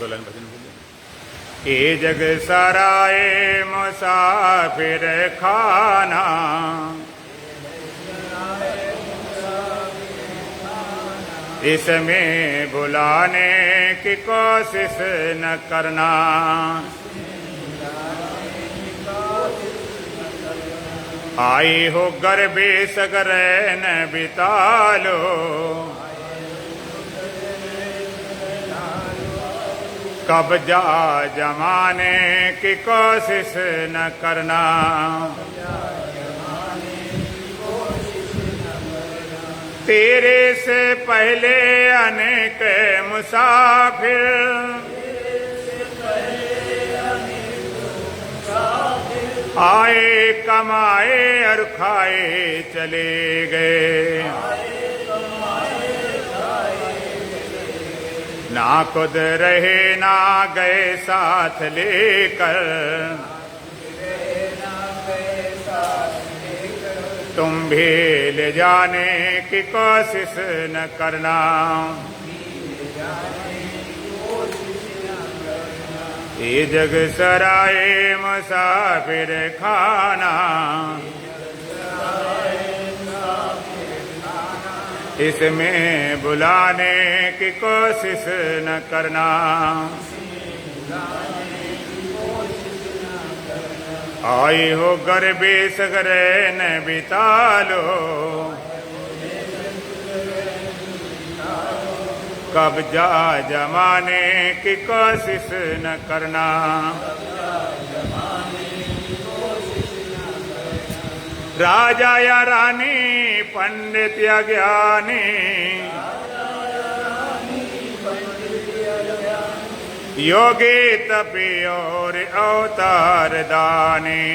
Line भजन बोलिए। ए जग सराए मुसाफिर खाना, इसमें बुलाने की कोशिश न करना। आई हो गर्भे सगरे न बिता लो, कब जा जमाने की कोशिश न करना। तेरे से पहले अनेक मुसाफिर आए कमाए और खाए चले गए, ना खुद रहे ना गए साथ लेकर। तुम भी ले जाने की कोशिश न करना। ये जग सराए मुसाफिर खाना, इसमें बुलाने की कोशिश न करना। आई हो गर्भे सगरे न बिता लो, कब जा जमाने की कोशिश न करना। राजा या रानी पंडित या ज्ञानी, योगी तपी और अवतार दानी,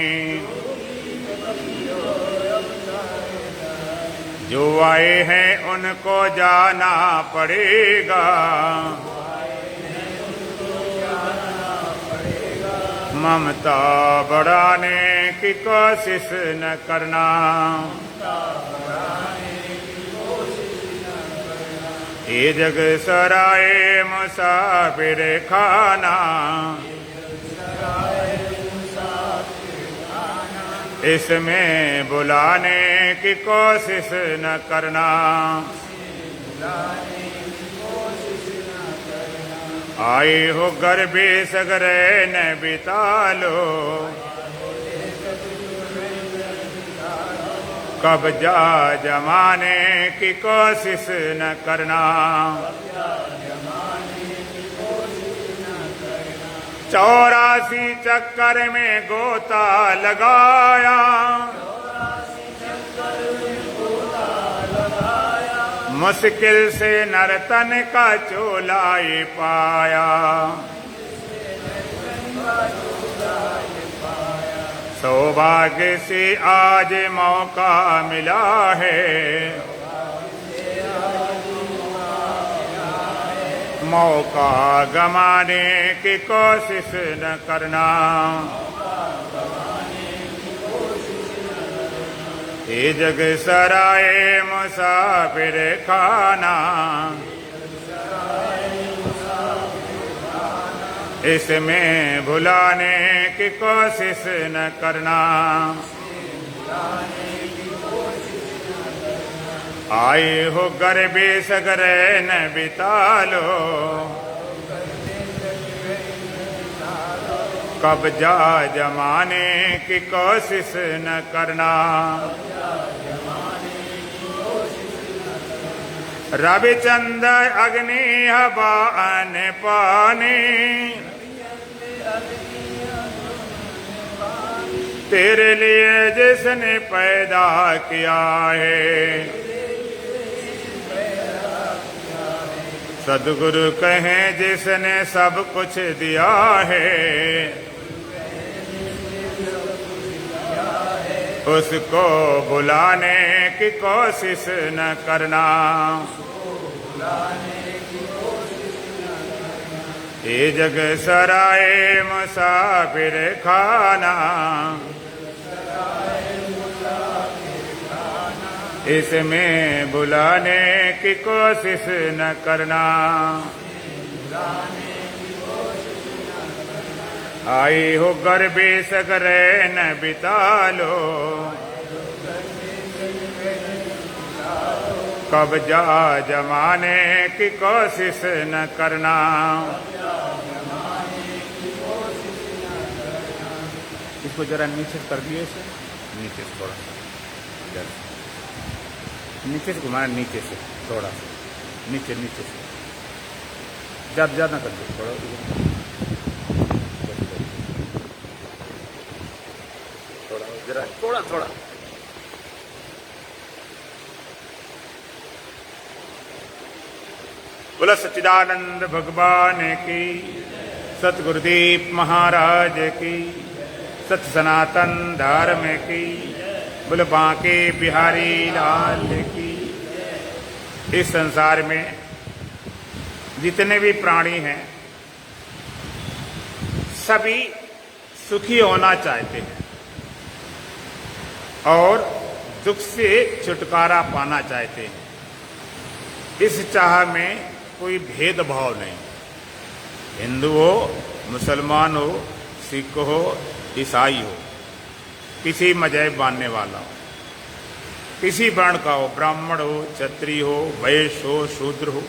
जो आए हैं उनको जाना पड़ेगा। ममता बढ़ाने की कोशिश न करना। ये जग सराए मुसाफिर खाना, इसमें बुलाने की कोशिश न करना। आई हो गर्भे सगरे न बिता लो, कब जा जमाने की कोशिश न करना। चौरासी चक्कर में गोता लगाया, मुश्किल से नर्तन का चोलाई पाया। सौभाग्य से आज मौका मिला है, मौका गंवाने की कोशिश न करना। ये जग सराए मुसाफिर खाना, इसमें भुलाने की कोशिश न करना। आए हो गर्भे सगरे न बिता लो, कब जा जमाने की कोशिश न करना। रविचंद्र अग्नि हवा अन्न पानी, तेरे लिए जिसने पैदा किया है। सद्गुरु कहें जिसने सब कुछ दिया है, उसको बुलाने की कोशिश न करना। ये जग सराए मुसाफिर खाना, इसमें बुलाने की कोशिश न करना। आई हो गर्भे सगरे न बितालो, कब जा जमाने की कोशिश न करना। इसको जरा नीचे कर दिए, इसे नीचे से थोड़ा सा, नीचे से घुमाना, नीचे से थोड़ा सा, नीचे नीचे से, ज़्यादा ज़्यादा कर दो, थोड़ा थोड़ा जरा, थोड़ा थोड़ा। बोला सच्चिदानंद भगवान की, सतगुरुदेव महाराज की, सत सनातन धर्म की, बोले बांके बिहारी लाल की। इस संसार में जितने भी प्राणी हैं सभी सुखी होना चाहते हैं और दुख से छुटकारा पाना चाहते हैं। इस चाह में कोई भेदभाव नहीं, हिंदू हो, मुसलमान हो, सिख हो, ईसाई हो, किसी मजहब मानने वाला हो, किसी वर्ण का हो, ब्राह्मण हो, क्षत्रिय हो, वैश्य हो, शूद्र हो,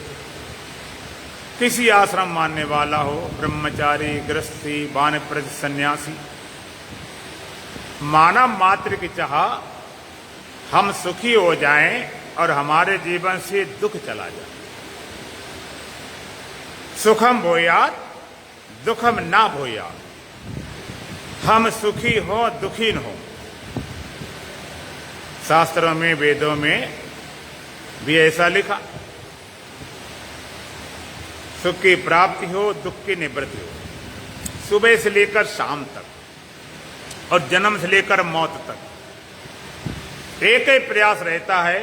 किसी आश्रम मानने वाला हो, ब्रह्मचारी, गृहस्थी, वानप्रस्थ, सन्यासी, मानव मात्र की चाह हम सुखी हो जाएं और हमारे जीवन से दुख चला जाए। सुखम भूयात् दुखम ना भूयात्, हम सुखी हो दुखी न हो। शास्त्रों में, वेदों में भी ऐसा लिखा, सुख की प्राप्ति हो, दुख की निवृत्ति हो। सुबह से लेकर शाम तक और जन्म से लेकर मौत तक एक ही प्रयास रहता है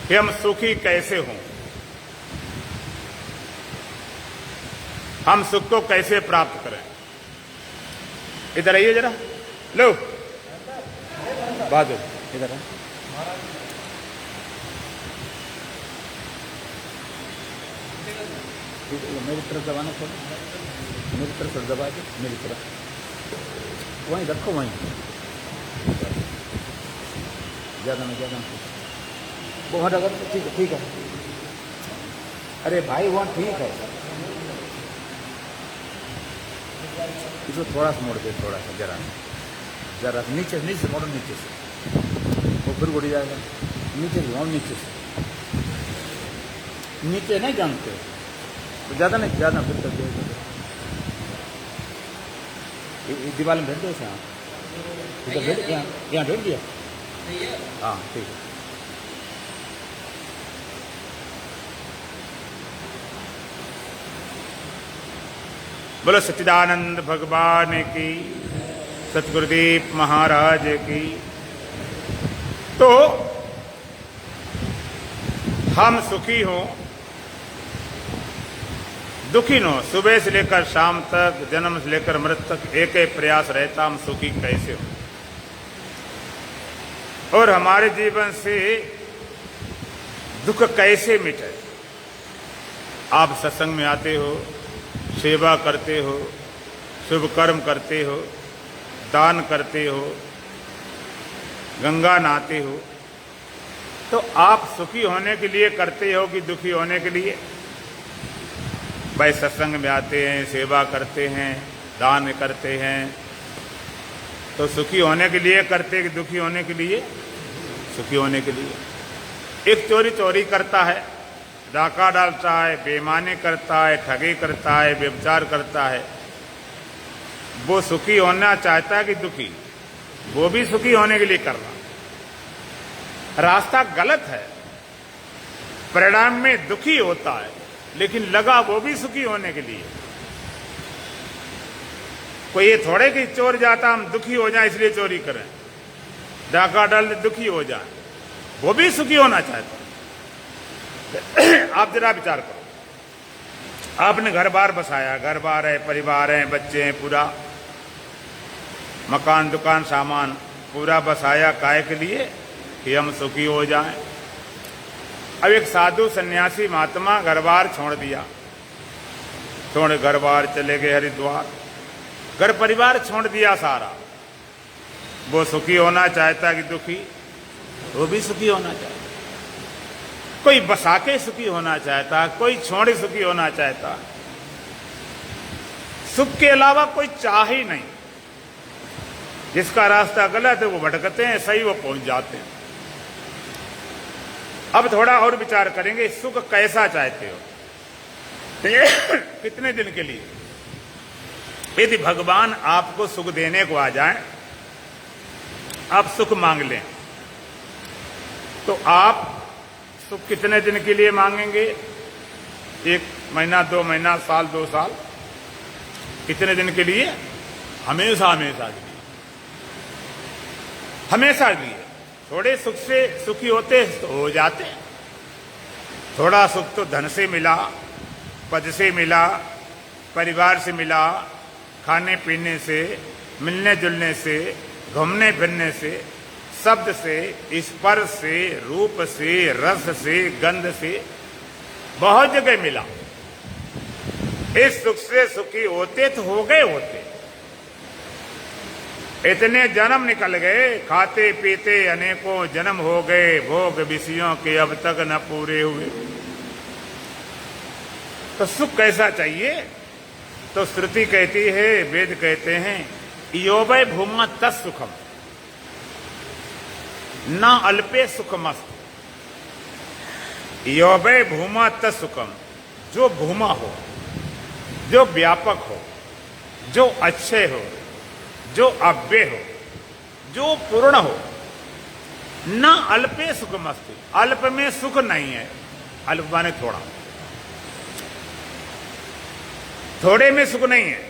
कि हम सुखी कैसे हों, हम सुख को कैसे प्राप्त करें। इधर आइए जरा, लो बहादुर इधर आ। मेरी तरफ दबाना थोड़ा, मेरी तरफ दबा दो, मेरी तरफ वहीं रखो, वहीं ज़्यादा नहीं, ज़्यादा नहीं, वो हट, अगर ठीक है, ठीक है। अरे भाई वहाँ ठीक है, इसको थोड़ा सा मोड़ दे, थोड़ा सा, जरा जरा नीचे, नीचे मोड़ो, नीचे से वो फिर उड़ जाएगा। नीचे से और नीचे से, नीचे नहीं जानते तो ज़्यादा नहीं, ज़्यादा फिर कर दिया, दीवार में भेज दो इसे। इधर भेज, यहाँ भेज दिया, हाँ ठीक है। बोलो सच्चिदानंद भगवान की, सतगुरुदेव महाराज की। तो हम सुखी हों दुखी न हो, सुबह से लेकर शाम तक, जन्म से लेकर मृत्यु तक एक ही प्रयास रहता, हम सुखी कैसे हो और हमारे जीवन से दुख कैसे मिटे। आप सत्संग में आते हो, सेवा करते हो, शुभ कर्म करते हो, दान करते हो, गंगा नहाते हो, तो आप सुखी होने के लिए करते हो कि दुखी होने के लिए? भाई सत्संग में आते हैं, सेवा करते हैं, दान करते हैं, तो सुखी होने के लिए करते कि दुखी होने के लिए? सुखी होने के लिए। एक चोरी चोरी करता है, डाका डालता है, बेईमानी करता है, ठगी करता है, व्यभिचार करता है, वो सुखी होना चाहता है कि दुखी? वो भी सुखी होने के लिए कर रहा। रास्ता गलत है, परिणाम में दुखी होता है, लेकिन लगा वो भी सुखी होने के लिए। कोई ये थोड़े कि चोर जाता हम दुखी हो जाए इसलिए चोरी करें, डाका डाल दुखी हो जाए, वो भी सुखी होना चाहता है। आप जरा विचार करो, आपने घर बार बसाया, घर बार है, परिवार है, बच्चे हैं, पूरा मकान दुकान सामान पूरा बसाया, काहे के लिए? कि हम सुखी हो जाएं। अब एक साधु सन्यासी महात्मा घर बार छोड़ दिया, छोड़ घर बार चले गए हरिद्वार, घर परिवार छोड़ दिया सारा, वो सुखी होना चाहता कि दुखी? वो भी सुखी होना चाहता। कोई बसा के सुखी होना चाहता, कोई छोड़े सुखी होना चाहता। सुख के अलावा कोई चाह ही नहीं। जिसका रास्ता गलत है वो भटकते हैं, सही वो पहुंच जाते हैं। अब थोड़ा और विचार करेंगे, सुख कैसा चाहते हो? कितने दिन के लिए? यदि भगवान आपको सुख देने को आ जाए, आप सुख मांग लें, तो आप सुख कितने दिन के लिए मांगेंगे? 1 महीना, 2 महीना, साल, 2 साल? कितने दिन के लिए? हमेशा हमेशा के लिए, हमेशा के लिए। थोड़े सुख से सुखी होते तो हो जाते। थोड़ा सुख तो धन से मिला, पद से मिला, परिवार से मिला, खाने पीने से, मिलने जुलने से, घूमने फिरने से, शब्द से, स्पर्श से, रूप से, रस से, गंध से, बहुत जगह मिला। इस सुख से सुखी होते तो हो गए होते। इतने जन्म निकल गए, खाते पीते अनेकों जन्म हो गए, भोग विषयों के अब तक न पूरे हुए। तो सुख कैसा चाहिए? तो श्रुति कहती है, वेद कहते हैं, योवै भूमा तत्सुखम न अल्पे सुखमस्त। योवै भूमा तत्सुखम, जो भूमा हो, जो व्यापक हो, जो अच्छे हो, जो अव्यय हो, जो पूर्ण हो, न अल्पे सुखमस्ति। अल्प में सुख नहीं है। अल्प माने थोड़ा, थोड़े में सुख नहीं है।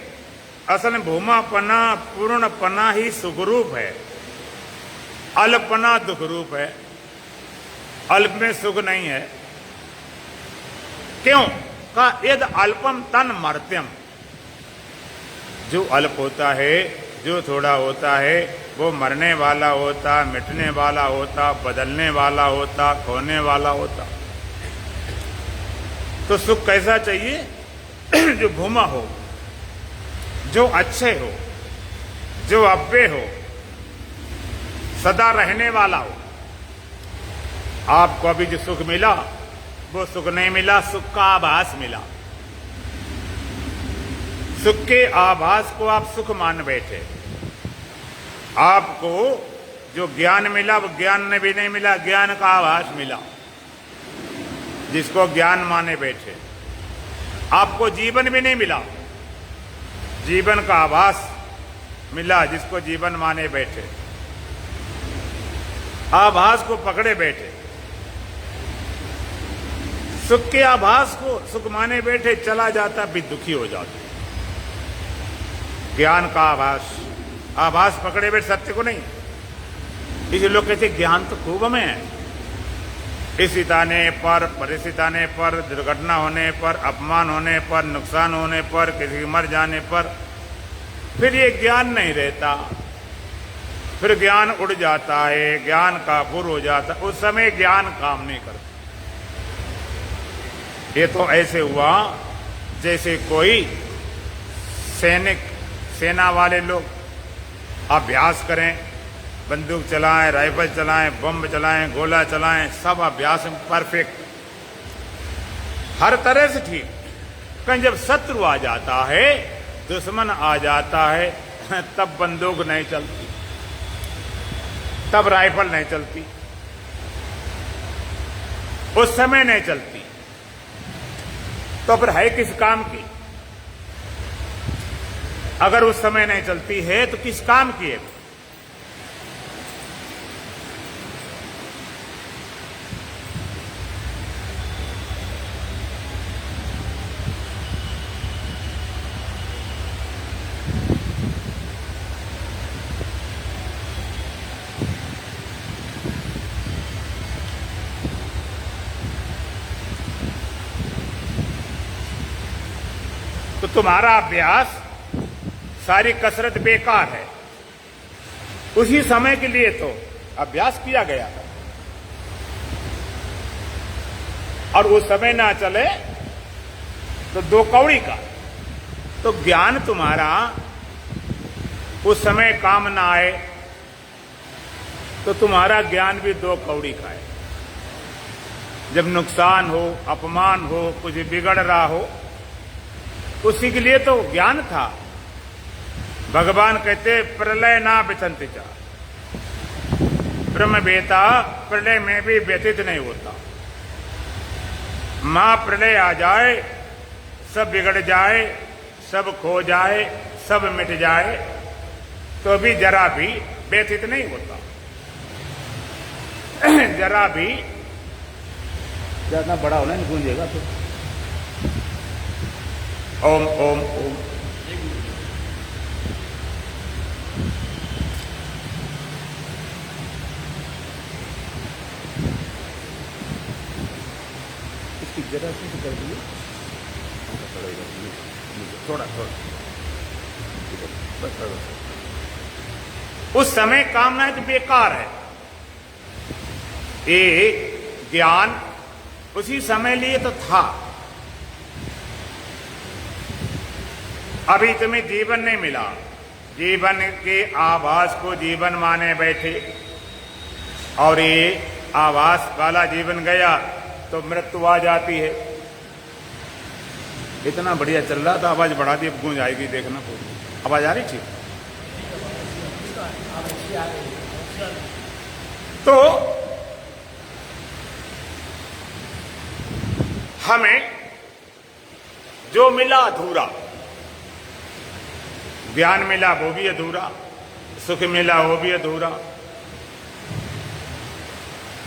असल में भूमापना, पूर्णपना ही सुखरूप है। अल्पना दुख रूप है। अल्प में सुख नहीं है। क्यों? का यद अल्पम तन मर्त्यम। जो अल्प होता है, जो थोड़ा होता है, वो मरने वाला होता, मिटने वाला होता, बदलने वाला होता, खोने वाला होता। तो सुख कैसा चाहिए? जो भूमा हो, जो अच्छे हो, जो अव्यय हो, सदा रहने वाला हो। आपको अभी जो सुख मिला वो सुख नहीं मिला, सुख का आभास मिला। सुख के आभास को आप सुख मान बैठे। आपको जो ज्ञान मिला वो ज्ञान ने भी नहीं मिला, ज्ञान का आभास मिला, जिसको ज्ञान माने बैठे। आपको जीवन भी नहीं मिला, जीवन का आभास मिला, जिसको जीवन माने बैठे। आभास को पकड़े बैठे, सुख के आभास को सुख माने बैठे, चला जाता भी दुखी हो जाता। ज्ञान का आभास, आभास पकड़े बैठे, सत्य को नहीं। इसलिए लोग कहते ज्ञान तो खूब में है। स्थिति आने पर, परिस्थिति आने पर, दुर्घटना होने पर, अपमान होने पर, नुकसान होने पर, किसी के मर जाने पर, फिर ये ज्ञान नहीं रहता। फिर ज्ञान उड़ जाता है, ज्ञान काफूर हो जाता। उस समय ज्ञान काम नहीं करता। ये तो ऐसे हुआ जैसे कोई सैनिक, सेना वाले लोग अभ्यास करें, बंदूक चलाएं, राइफल चलाएं, बम चलाएं, गोला चलाएं, सब अभ्यास में परफेक्ट, हर तरह से ठीक। कहीं जब शत्रु आ जाता है, दुश्मन आ जाता है, तब बंदूक नहीं चलती, तब राइफल नहीं चलती, उस समय नहीं चलती। तो फिर है किस काम की? अगर उस समय नहीं चलती है तो किस काम की है? तो तुम्हारा अभ्यास, सारी कसरत बेकार है। उसी समय के लिए तो अभ्यास किया गया है, और वो समय ना चले तो 2 कौड़ी का। तो ज्ञान तुम्हारा उस समय काम ना आए तो तुम्हारा ज्ञान भी 2 कौड़ी का है। जब नुकसान हो, अपमान हो, कुछ बिगड़ रहा हो, उसी के लिए तो ज्ञान था। भगवान कहते प्रलय ना व्यथंत चा, ब्रह्म बेता प्रलय में भी व्यथित नहीं होता। मां प्रलय आ जाए, सब बिगड़ जाए, सब खो जाए, सब मिट जाए, तो भी जरा भी व्यथित नहीं होता। जरा भी ज्यादा बड़ा होना नहीं गूंजेगा तो। ओम ओम ओम। इसकी जरा सी कर दिए, थोड़ा थोड़ा बस। उस समय कामना तो बेकार है। ये ज्ञान उसी समय लिए तो था। अभी तुम्हें जीवन नहीं मिला, जीवन के आभास को जीवन माने बैठे, और ये आभास वाला जीवन गया तो मृत्यु आ जाती है। इतना बढ़िया चल रहा था, आवाज बढ़ा दी, अब गूंज आएगी, देखना। आवाज आ रही थी तो हमें जो मिला अधूरा, ज्ञान मिला वो भी अधूरा, सुख मिला वो भी अधूरा,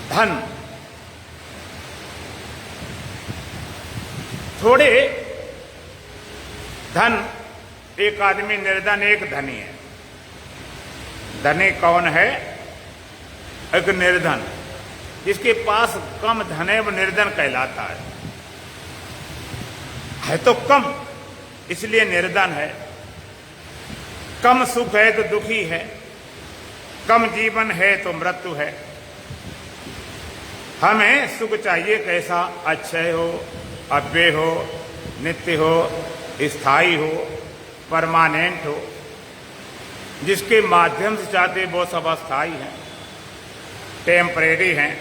धन थोड़े धन, एक आदमी निर्धन, एक धनी है। धनी कौन है? एक निर्धन। जिसके पास कम धन है वो निर्धन कहलाता है तो कम, इसलिए निर्धन है। कम सुख है तो दुखी है, कम जीवन है तो मृत्यु है। हमें सुख चाहिए कैसा? अक्षय हो, अव्यय हो, नित्य हो, स्थायी हो, परमानेंट हो। जिसके माध्यम से चाहते वो सब अस्थायी हैं, टेम्परेरी हैं,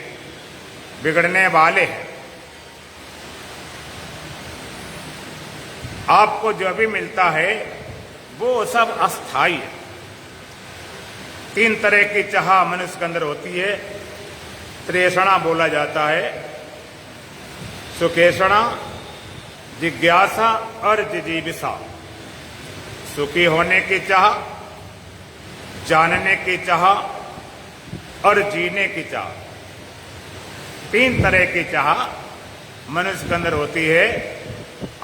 बिगड़ने वाले हैं। आपको जो भी मिलता है वो सब अस्थायी है। 3 तरह की चाह मनुष्य के अंदर होती है। त्रेषणा बोला जाता है, सुखेषणा, जिज्ञासा और जिजीविषा। सुखी होने की चाह, जानने की चाह और जीने की चाह। 3 तरह की चाह मनुष्य के अंदर होती है,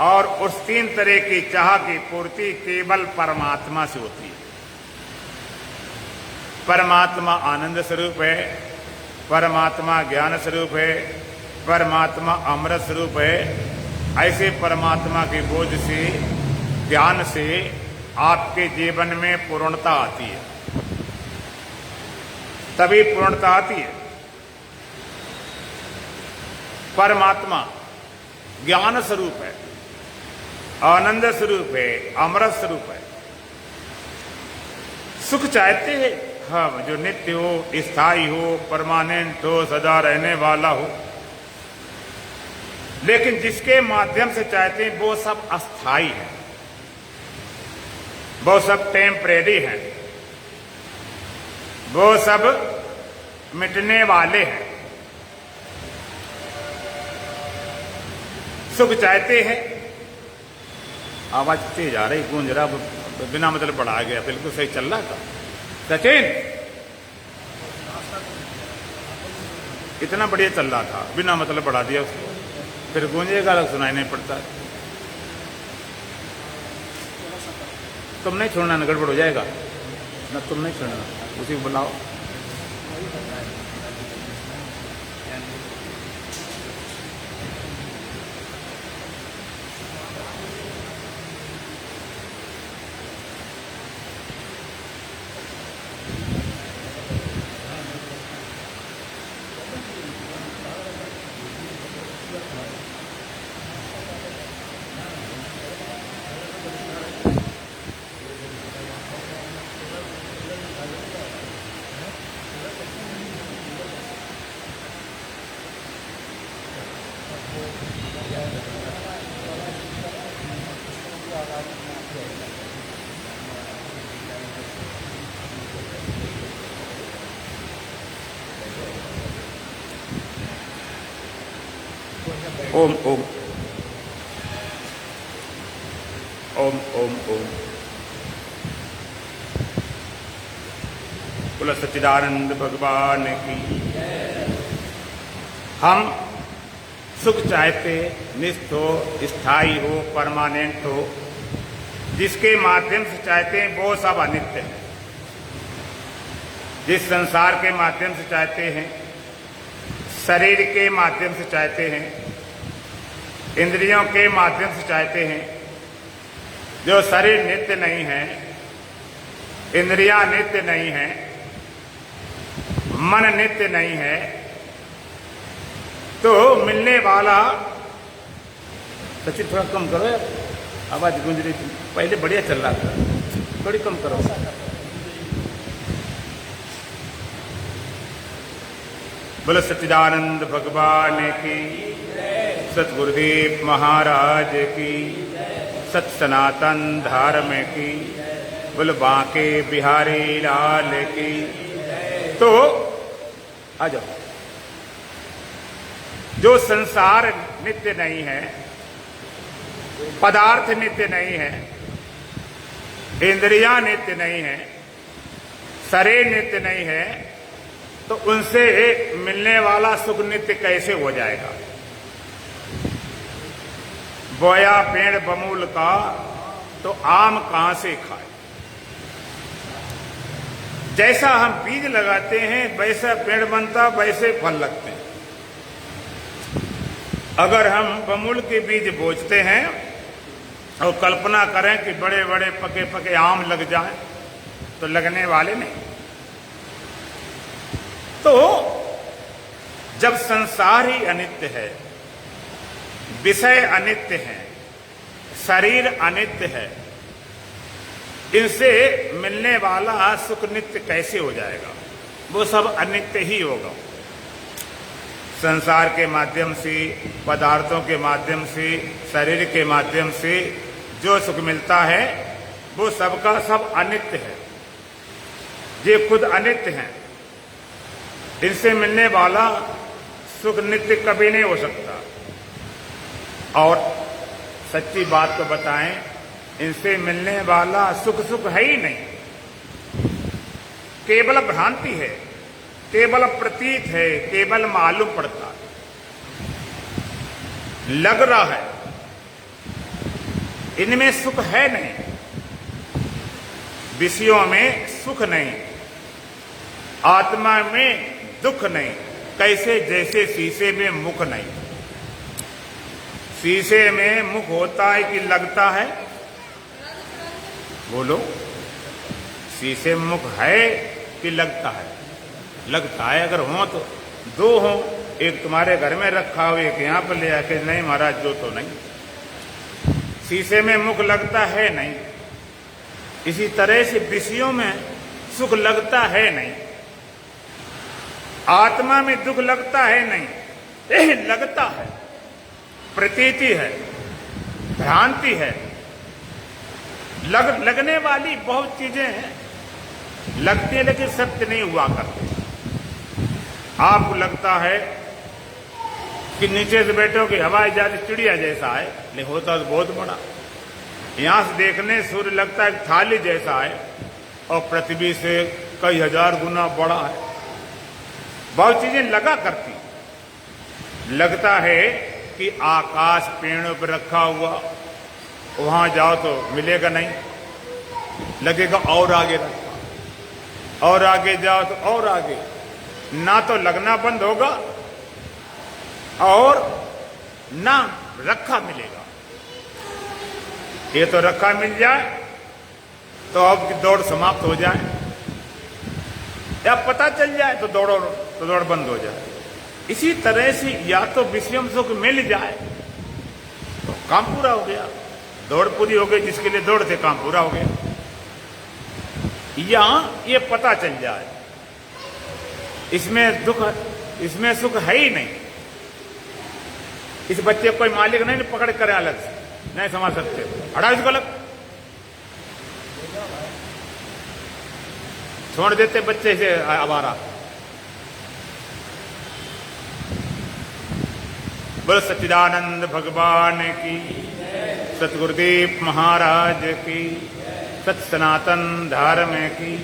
और उस 3 तरह की चाह की पूर्ति केवल परमात्मा से होती है। परमात्मा आनंद स्वरूप है, परमात्मा ज्ञान स्वरूप है, परमात्मा अमृत स्वरूप है। ऐसे परमात्मा की बोझ से, ज्ञान से आपके जीवन में पूर्णता आती है, तभी पूर्णता आती है। परमात्मा ज्ञान स्वरूप है, आनंद स्वरूप है, अमृत स्वरूप है। सुख चाहते हैं हम जो नित्य हो, स्थायी हो, परमानेंट हो, सदा रहने वाला हो। लेकिन जिसके माध्यम से चाहते हैं वो सब अस्थायी है, वो सब टेम्परेरी है, वो सब मिटने वाले हैं। सुख चाहते हैं, आवाज तेज आ रही, गूंज रहा, बिना मतलब बढ़ा गया, बिल्कुल सही चल रहा था। सचिन इतना बढ़िया चल रहा था, बिना मतलब बढ़ा दिया उसको, फिर गूंजेगा, अलग सुनाई नहीं पड़ता। तुम नहीं छोड़ना, न गड़बड़ हो जाएगा ना, तुम नहीं छोड़ना, उसी को बुलाओ। ओम ओम ओम ओम ओम। बोलो सच्चिदानंद भगवान की। हम सुख चाहते, निष्ठ हो, स्थायी हो, परमानेंट हो, जिसके माध्यम से चाहते हैं वो सब अनित्य है। जिस संसार के माध्यम से चाहते हैं, शरीर के माध्यम से चाहते हैं, इंद्रियों के माध्यम से चाहते हैं, जो शरीर नित्य नहीं है, इंद्रियां नित्य नहीं है, मन नित्य नहीं है, तो मिलने वाला। सचिन थोड़ा कम करो यार, आवाज गूंज रही थी, पहले बढ़िया चल रहा था, थोड़ी कम करो। बोलो सच्चिदानंद भगवान की, सतगुरुदेव महाराज की, सत सनातन धर्म की, बोलो बांके बिहारी लाल की। तो आ जाओ। जो संसार नित्य नहीं है, पदार्थ नित्य नहीं है, इंद्रियां नित्य नहीं है, शरीर नित्य नहीं है, तो उनसे मिलने वाला सुख नित्य कैसे हो जाएगा? बोया पेड़ बमूल का तो आम कहां से खाए? जैसा हम बीज लगाते हैं वैसा पेड़ बनता, वैसे फल लगते हैं। अगर हम बमूल के बीज बोझते हैं और कल्पना करें कि बड़े बड़े पके पके आम लग जाएं, तो लगने वाले नहीं। तो जब संसार ही अनित्य है, विषय अनित्य है, शरीर अनित्य है, इनसे मिलने वाला सुख नित्य कैसे हो जाएगा? वो सब अनित्य ही होगा। संसार के माध्यम से, पदार्थों के माध्यम से, शरीर के माध्यम से जो सुख मिलता है वो सबका सब अनित्य है। ये खुद अनित्य हैं। इनसे मिलने वाला सुख नित्य कभी नहीं हो सकता। और सच्ची बात को बताएं, इनसे मिलने वाला सुख सुख है ही नहीं, केवल भ्रांति है, केवल प्रतीत है, केवल मालूम पड़ता है, लग रहा है। इनमें सुख है नहीं, विषयों में सुख नहीं, आत्मा में दुख नहीं। कैसे? जैसे शीशे में मुख नहीं। शीशे में मुख होता है कि लगता है? बोलो, शीशे में मुख है कि लगता है? लगता है। अगर हो तो दो हो, एक तुम्हारे घर में रखा हो, एक यहां पर ले आके। नहीं महाराज, जो तो नहीं। शीशे में मुख लगता है नहीं। इसी तरह से विषयों में सुख लगता है नहीं, आत्मा में दुख लगता है नहीं। लगता है, प्रतीति है, भ्रांति है। लगने वाली बहुत चीजें हैं, लगती है लेकिन सत्य नहीं हुआ करते। आपको लगता है कि नीचे से बैठोगे हवाई जहाज चिड़िया जैसा है, नहीं होता तो बहुत बड़ा। यहां से देखने सूर्य लगता है थाली जैसा है, और पृथ्वी से कई हजार गुना बड़ा है। बहुत चीजें लगा करती। लगता है कि आकाश पेड़ों पर रखा हुआ, वहां जाओ तो मिलेगा नहीं, लगेगा और आगे रखा, और आगे जाओ तो और आगे। ना तो लगना बंद होगा और ना रखा मिलेगा। ये तो रखा मिल जाए तो अब की दौड़ समाप्त हो जाए, या पता चल जाए तो दौड़ बंद हो जाए। इसी तरह से या तो विषय सुख मिल जाए तो काम पूरा हो गया, दौड़ पूरी हो गई। जिसके लिए दौड़ थे, काम पूरा हो गया। या ये पता चल जाए इसमें दुख, इसमें सुख है ही नहीं, इस बच्चे को कोई मालिक नहीं पकड़ करे अलग से, नहीं संभाल सकते, हटाओ इसको अलग, छोड़ देते बच्चे से आवारा। बोल सच्चिदानंद भगवान की, सतगुरुदेव महाराज की, सत सनातन धर्म की।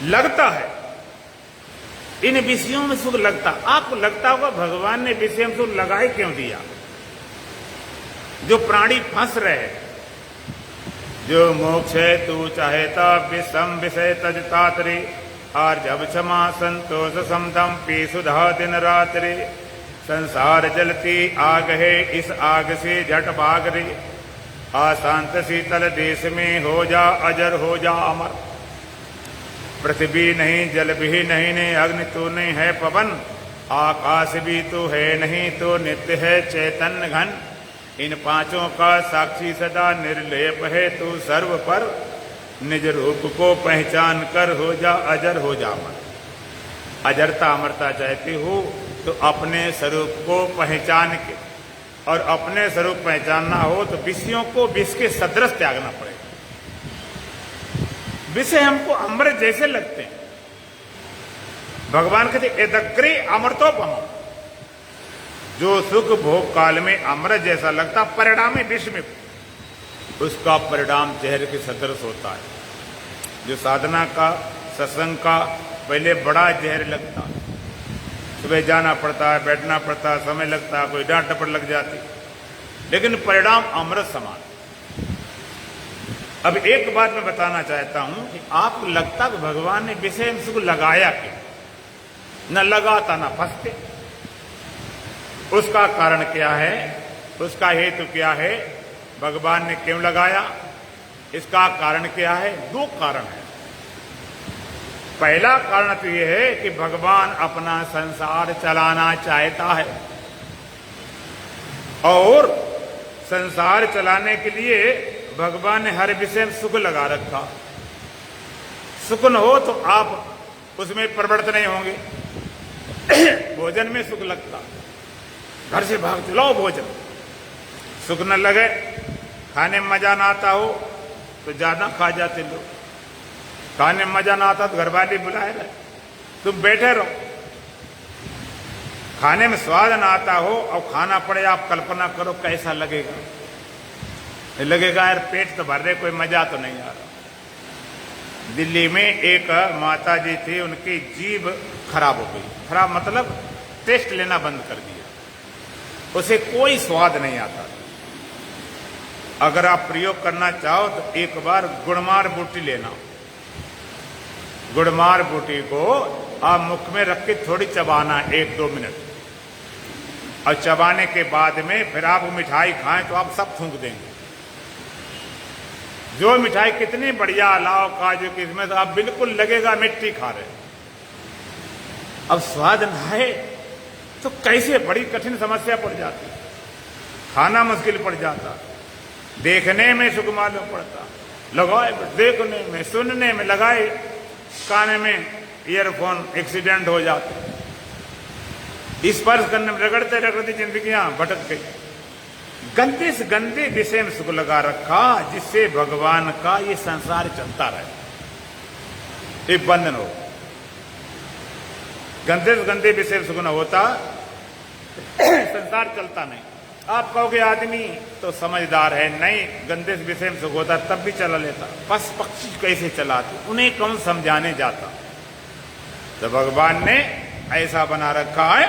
लगता है इन विषयों में सुख लगता, आपको लगता होगा भगवान ने विषय में सुख लगाए क्यों दिया? जो प्राणी फंस रहे, जो मोक्ष है तू चाहेता विषम विषय तजतातरे, और जब क्षमा संतोष समदम पी सुधा दिन रात्रि, संसार जलती आग है इस आग से झट भाग रे, अशांत शीतल देश में हो जा अजर हो जा अमर, पृथ्वी नहीं जल भी नहीं ने अग्नि तो नहीं है पवन, आकाश भी तो है नहीं तो नित्य है चैतन्य घन, इन पांचों का साक्षी सदा निर्लेप है तू सर्व पर, निज रूप को पहचान कर हो जा अजर हो जा अमर। अजरता अमरता चाहते हो तो अपने स्वरूप को पहचान के, और अपने स्वरूप पहचानना हो तो विषयों को विष के सदृश त्यागना पड़ेगा। विषय हमको अमृत जैसे लगते हैं, भगवान कहते एदग्रे अमृतोपम, जो सुख भोग काल में अमृत जैसा लगता परिणाम में विष में, उसका परिणाम जहर के सदृश होता है। जो साधना का सत्संग का पहले बड़ा जहर लगता, सुबह जाना पड़ता है, बैठना पड़ता है, समय लगता है, कोई डांट टपट लग जाती, लेकिन परिणाम अमृत समान। अब एक बात मैं बताना चाहता हूं कि आपको लगता कि भगवान ने विषय में सुख लगाया क्यों? न लगाता न फंसते। उसका कारण क्या है, उसका हेतु क्या है, भगवान ने क्यों लगाया, इसका कारण क्या है? दो कारण है। पहला कारण तो यह है कि भगवान अपना संसार चलाना चाहता है, और संसार चलाने के लिए भगवान ने हर विषय में सुख लगा रखा। सुख न हो तो आप उसमें प्रवृत्त नहीं होंगे। भोजन में सुख लगता, घर से भाग चलाओ भोजन, सुख न लगे, खाने में मजा ना आता हो तो ज्यादा खा जाते लोग, खाने में मजा ना आता तो घर वाले बुलाए रहे, तुम बैठे रहो। खाने में स्वाद ना आता हो और खाना पड़े, आप कल्पना करो कैसा लगेगा। लगेगा यार पेट तो भर रहे, कोई मजा तो नहीं आ रहा। दिल्ली में एक माता जी थी, उनकी जीभ खराब हो गई। खराब मतलब टेस्ट लेना बंद कर दिया, उसे कोई स्वाद नहीं आता। अगर आप प्रयोग करना चाहो तो एक बार गुड़मार बूटी लेना, गुड़मार बूटी को आप मुख में रख के थोड़ी चबाना 1-2 मिनट, और चबाने के बाद में फिर आप मिठाई खाएं तो आप सब थूक देंगे। जो मिठाई कितनी बढ़िया, लाओ काजू किशमिश, आप बिल्कुल लगेगा मिट्टी खा रहे। अब स्वाद ना है तो कैसे, बड़ी कठिन समस्या पड़ जाती, खाना मुश्किल पड़ जाता। देखने में सुख मालूम पड़ता, लगाए देखने में, सुनने में, लगाए काने में ईयरफोन, एक्सीडेंट हो जाते। स्पर्श करने में रगड़ते रगड़ते जिंदगियां भटक गई। गंदे से गंदे विषय में सुख लगा रखा, जिससे भगवान का ये संसार चलता रहे, ये बंधन हो। गंदे से गंदे विषय में सुख न होता संसार चलता नहीं। आप कहोगे आदमी तो समझदार है, नहीं गंदे से विषय में सुख होता तब भी चला लेता। पशु पक्षी कैसे चलाते, उन्हें कौन समझाने जाता। तो भगवान ने ऐसा बना रखा है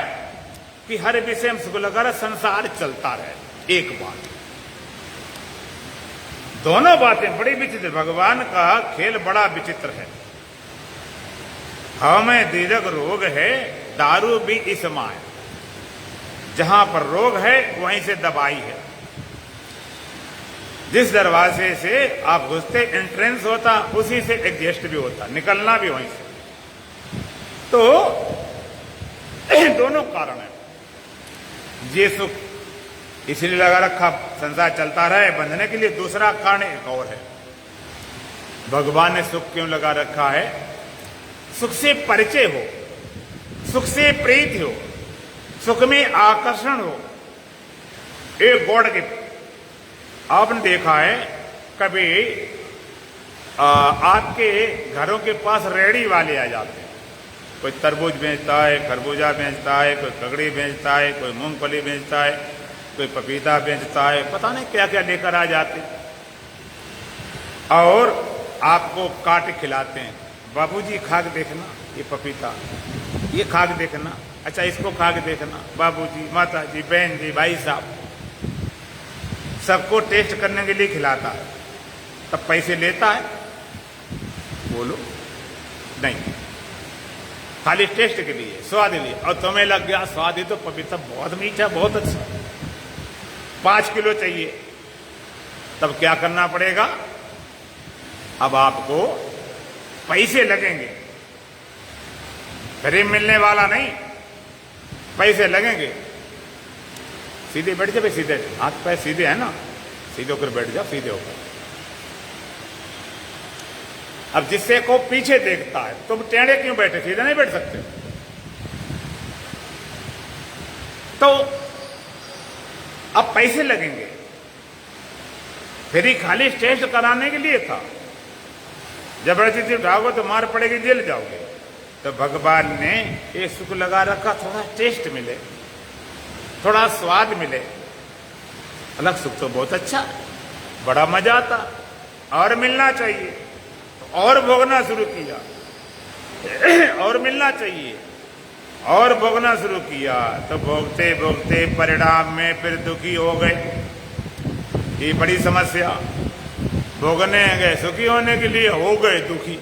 कि हर विषय में सुख लगा रहा, संसार चलता रहे। एक बात, दोनों बातें बड़ी विचित्र। भगवान का खेल बड़ा विचित्र है। हमें दीर्घ रोग है, दारू भी इस माय, जहां पर रोग है वहीं से दवाई है। जिस दरवाजे से आप घुसते एंट्रेंस होता, उसी से एग्जिस्ट भी होता, निकलना भी वहीं से। तो दोनों कारण है। ये सुख इसलिए लगा रखा संसार चलता रहे, बंधने के लिए। दूसरा कारण एक और है, भगवान ने सुख क्यों लगा रखा है? सुख से परिचय हो, सुख से प्रीति हो, सुख में आकर्षण हो, एक गॉड गिफ्ट। आपने देखा है कभी आपके घरों के पास रेहड़ी वाले आ जाते हैं, कोई तरबूज बेचता है, खरबूजा बेचता है, कोई ककड़ी बेचता है, कोई मूंगफली बेचता है, कोई पपीता बेचता है, पता नहीं क्या क्या लेकर आ जाते हैं और आपको काट के खिलाते हैं। बाबूजी खा के देखना ये पपीता, ये खा के देखना, अच्छा इसको खा के देखना। बाबूजी, माताजी, बहन जी, भाई साहब, सबको टेस्ट करने के लिए खिलाता है। तब पैसे लेता है? बोलो नहीं, खाली टेस्ट के लिए, स्वाद के लिए। और तुम्हें लग गया स्वाद, ही तो पपीता बहुत मीठा, बहुत अच्छा, 5 किलो चाहिए। तब क्या करना पड़ेगा? अब आपको पैसे लगेंगे, फ्री मिलने वाला नहीं, पैसे लगेंगे। सीधे बैठ जाओ, सीधे हाथ पैर सीधे है ना, सीधे होकर बैठ जाओ, सीधे होकर। अब जिससे को पीछे देखता है, तुम टेढ़े क्यों बैठे, सीधे नहीं बैठ सकते? तो अब पैसे लगेंगे, फिर ही खाली टेस्ट कराने के लिए था। जबरदस्ती उठाओगे तो मार पड़ेगी, जेल जाओगे। तो भगवान ने ये सुख लगा रखा, थोड़ा टेस्ट मिले, थोड़ा स्वाद मिले। अलग सुख तो बहुत अच्छा, बड़ा मजा आता, और मिलना चाहिए, और भोगना शुरू किया, और मिलना चाहिए, और भोगना शुरू किया। तो भोगते भोगते परिणाम में फिर दुखी हो गए। ये बड़ी समस्या, भोगने गए सुखी होने के लिए, हो गए दुखी।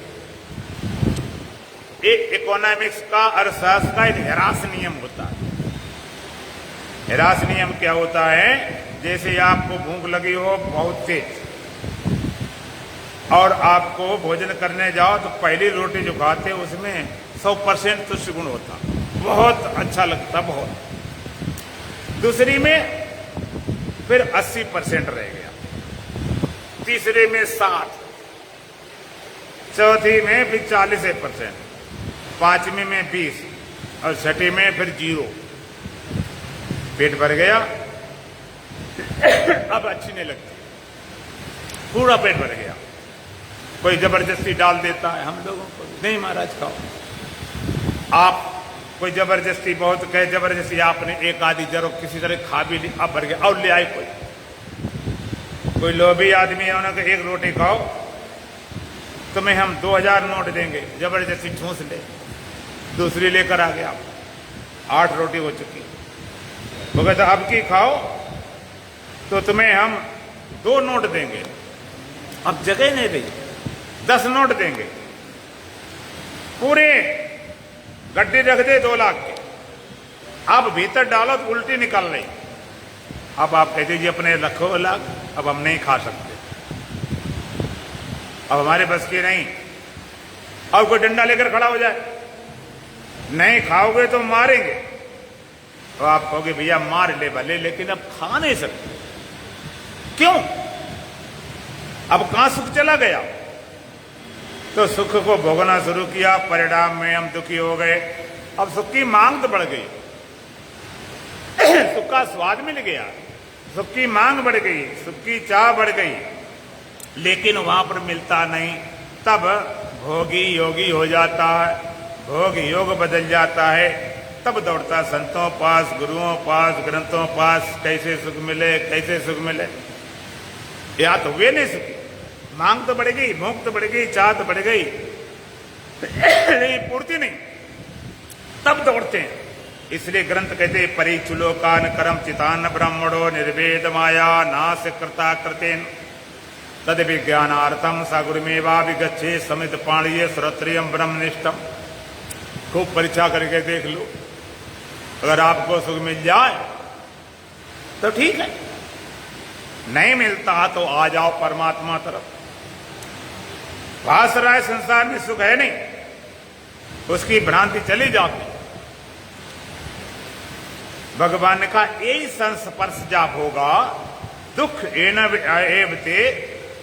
एक इकोनॉमिक्स का, अर्थशास्त्र का एक हेरास नियम होता है। हेरास नियम क्या होता है? जैसे आपको भूख लगी हो बहुत तेज, और आपको भोजन करने जाओ तो पहली रोटी जो खाते हैं उसमें 100% तुष्ट गुण होता, बहुत अच्छा लगता, बहुत। दूसरी में फिर 80% रह गया, तीसरे में 60, चौथी में फिर 40%, पांचवी में 20 और छठी में फिर 0। पेट भर गया, अब अच्छी नहीं लगती, पूरा पेट भर गया। कोई जबरदस्ती डाल देता है हम लोगों को, नहीं महाराज खाओ। आप कोई जबरदस्ती बहुत कहे, जबरदस्ती आपने एक आधी जरूर किसी तरह खा भी ली, अब भर गया, और ले आए कोई लोभी आदमी है, उन्होंने एक रोटी खाओ तुम्हें हम 2000 नोट देंगे, जबरदस्ती ठूंस ले, दूसरी लेकर आ गया, 8 रोटी हो चुकी। वो कहता अब की खाओ तो तुम्हें हम 2 नोट देंगे, अब जगह नहीं रही, 10 नोट देंगे, पूरे गड्ढे रख दे 2 लाख के, अब भीतर डालो तो उल्टी निकल रही। अब आप कहते जी अपने रखो लाख, अब हम नहीं खा सकते, अब हमारे बस की नहीं। अब कोई डंडा लेकर खड़ा हो जाए, नहीं खाओगे तो मारेंगे, तो आप कहोगे भैया मार ले भले, लेकिन अब खा नहीं सकते। क्यों? अब कहां सुख चला गया? तो सुख को भोगना शुरू किया, परिणाम में हम दुखी हो गए। अब सुख की मांग तो बढ़ गई, सुख का स्वाद मिल गया, सुख की मांग बढ़ गई, सुख की चाह बढ़ गई, लेकिन वहां पर मिलता नहीं। तब भोगी योगी हो जाता है, भोग योग बदल जाता है। तब दौड़ता संतों पास, गुरुओं पास, ग्रंथों पास, कैसे सुख मिले, कैसे सुख मिले। या तो वे नहीं सुखी, मांग तो बढ़ गई, भोग तो बढ़ गई, चाह तो बढ़ गई, पूर्ति नहीं, तब दौड़ते हैं। इसलिए ग्रंथ कहते परिचुलोकान करम चितान ब्राह्मणो निर्वेद माया नाश कृता कृतेन तद विज्ञानार्थम सा गुरुमेवा विगच्छे समित पाणिये श्रोत्रियम ब्रह्मनिष्ठम। खूब परीक्षा करके देख लो, अगर आपको सुख मिल जाए तो ठीक है, नहीं मिलता तो आ जाओ परमात्मा तरफ। भास रहा है संसार में सुख है नहीं, उसकी भ्रांति चली जाती। भगवान ने कहा यही संस्पर्श जाप होगा, दुख एवते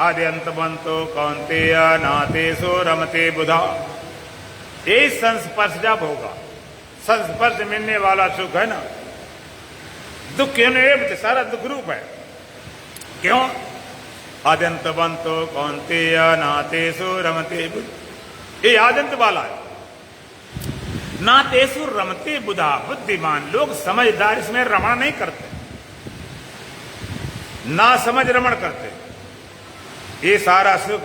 आदि अंतबंतो कौन्तेय नातेषु रमते बुधा। यही संस्पर्श जाप होगा, संस्पर्श मिलने वाला सुख है ना, दुख सारा दुख रूप है। क्यों? आद्यंतवंतो कौन्तेय नातेषु रमते बुध। ये आद्यंत वाला है। नातेषु रमते बुधा, बुद्धिमान लोग समझदार इसमें रमण नहीं करते, ना समझ रमण करते। ये सारा सुख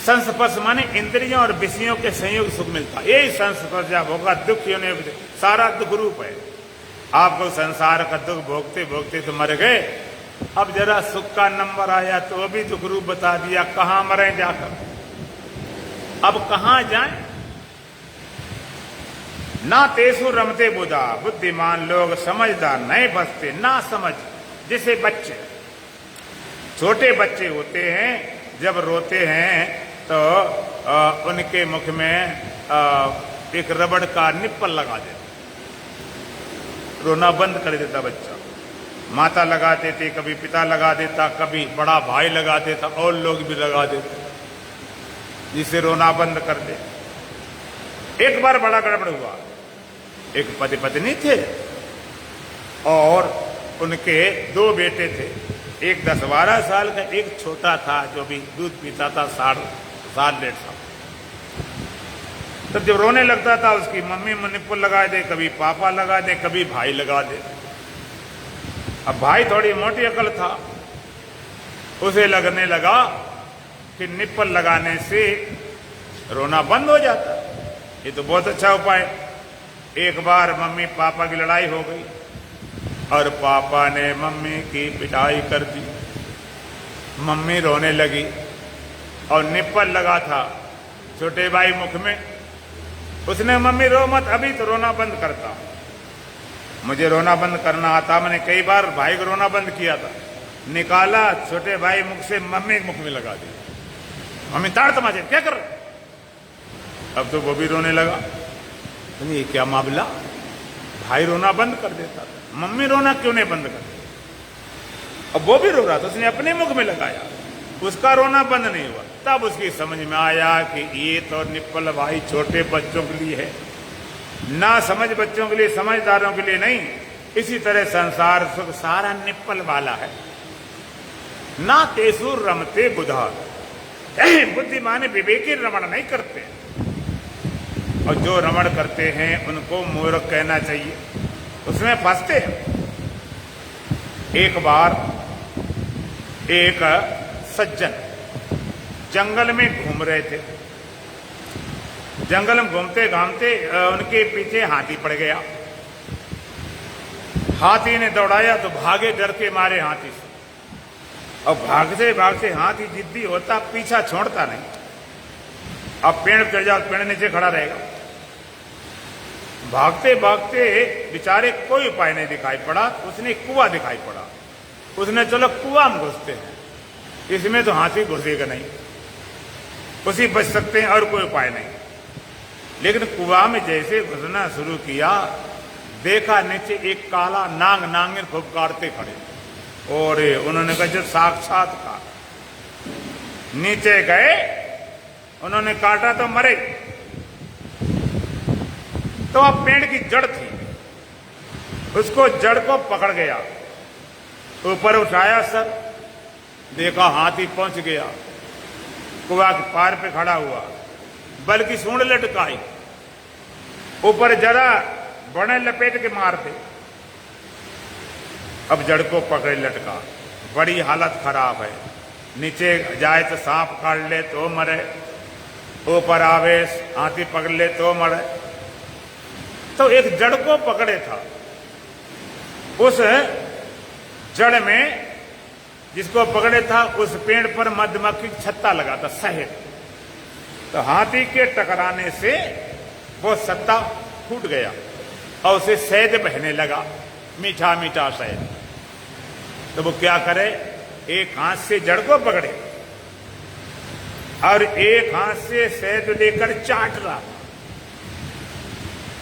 संस्पर्श माने इंद्रियों और विषयों के संयोग सुख मिलता है। यही संस्पर्श जब होगा दुख सारा दुख रूप है। आपको संसार का दुख भोगते भोगते तो मर गए, अब जरा सुख का नंबर आया तो वो भी दुख रूप बता दिया। कहां मरे जाकर, अब कहां जाएं? ना तेसु रमते बुधा, बुद्धिमान लोग समझदार नहीं बसते। ना समझ जैसे बच्चे, छोटे बच्चे होते हैं, जब रोते हैं तो उनके मुख में एक रबड़ का निप्पल लगा देते, रोना बंद कर देता बच्चा। माता लगा देते, कभी पिता लगा देता, कभी बड़ा भाई लगा देता, और लोग भी लगा देते, जिसे रोना बंद कर दे। एक बार बड़ा गड़बड़ हुआ। एक पति पत्नी थे और उनके 2 बेटे थे, एक 10-12 साल का, एक छोटा था जो भी दूध पीता था 7-8 साल। तब जब रोने लगता था उसकी मम्मी निप्पल लगा दे, कभी पापा लगा दे, कभी भाई लगा दे। अब भाई थोड़ी मोटी अकल था, उसे लगने लगा कि निप्पल लगाने से रोना बंद हो जाता, ये तो बहुत अच्छा उपाय। एक बार मम्मी पापा की लड़ाई हो गई और पापा ने मम्मी की पिटाई कर दी। मम्मी रोने लगी और निप्पल लगा था छोटे भाई मुख में। उसने मम्मी रो मत, अभी तो रोना बंद करता। मुझे रोना बंद करना आता, मैंने कई बार भाई को रोना बंद किया था। निकाला छोटे भाई मुख से, मम्मी मुख में लगा दी। मम्मी ताड़ तमाचे क्या कर रहे? अब तो वो भी रोने लगा। ये क्या मामला? भाई रोना बंद कर देता था, मम्मी रोना क्यों नहीं बंद कर देती? अब वो भी रो रहा था, उसने अपने मुख में लगाया, उसका रोना बंद नहीं हुआ। तब उसकी समझ में आया कि ये तो निप्पल भाई छोटे बच्चों के लिए है, ना समझ बच्चों के लिए, समझदारों के लिए नहीं। इसी तरह संसार सुख सारा निप्पल वाला है। ना तेसु रमते बुधा, बुद्धिमान विवेकी रमण नहीं करते, और जो रमण करते हैं उनको मूर्ख कहना चाहिए, उसमें फंसते हैं। एक बार एक सज्जन जंगल में घूम रहे थे। जंगल में घूमते घामते उनके पीछे हाथी पड़ गया। हाथी ने दौड़ाया तो भागे डर के मारे हाथी से, और भागते भागते हाथी जिद्दी होता, पीछा छोड़ता नहीं। अब पेड़ चढ़ जाओ, पेड़ नीचे खड़ा रहेगा। भागते भागते बेचारे कोई उपाय नहीं दिखाई पड़ा, उसने कुआं दिखाई पड़ा। उसने चलो कुआं में घुसते हैं, इसमें तो हाथी घुसेगा नहीं, उसी बच सकते हैं और कोई उपाय नहीं। लेकिन कुआं में जैसे घुसना शुरू किया, देखा नीचे एक काला नांग नांगिन फुफकारते खड़े, और उन्होंने कहा जो साक्षात्कार। नीचे गए, उन्होंने काटा तो मरे। तो अब पेड़ की जड़ थी, उसको जड़ को पकड़ गया, ऊपर उठाया सर, देखा हाथी पहुंच गया, कुआं के पार पे खड़ा हुआ, बल्कि सूंड लटकाई, ऊपर जरा बड़े लपेट के मार दे। अब जड़ को पकड़े लटका, बड़ी हालत खराब है। नीचे जाए तो सांप काट ले तो मरे, ऊपर आवे हाथी पकड़ ले तो मरे। तो एक जड़ को पकड़े था, उस जड़ में जिसको पकड़े था, उस पेड़ पर मधुमक्खी छत्ता लगा था, शहद। तो हाथी के टकराने से वो छत्ता फूट गया और उसे शहद बहने लगा, मीठा मीठा शहद। तो वो क्या करे, एक हाथ से जड़ को पकड़े और एक हाथ से शहद लेकर चाट रहा।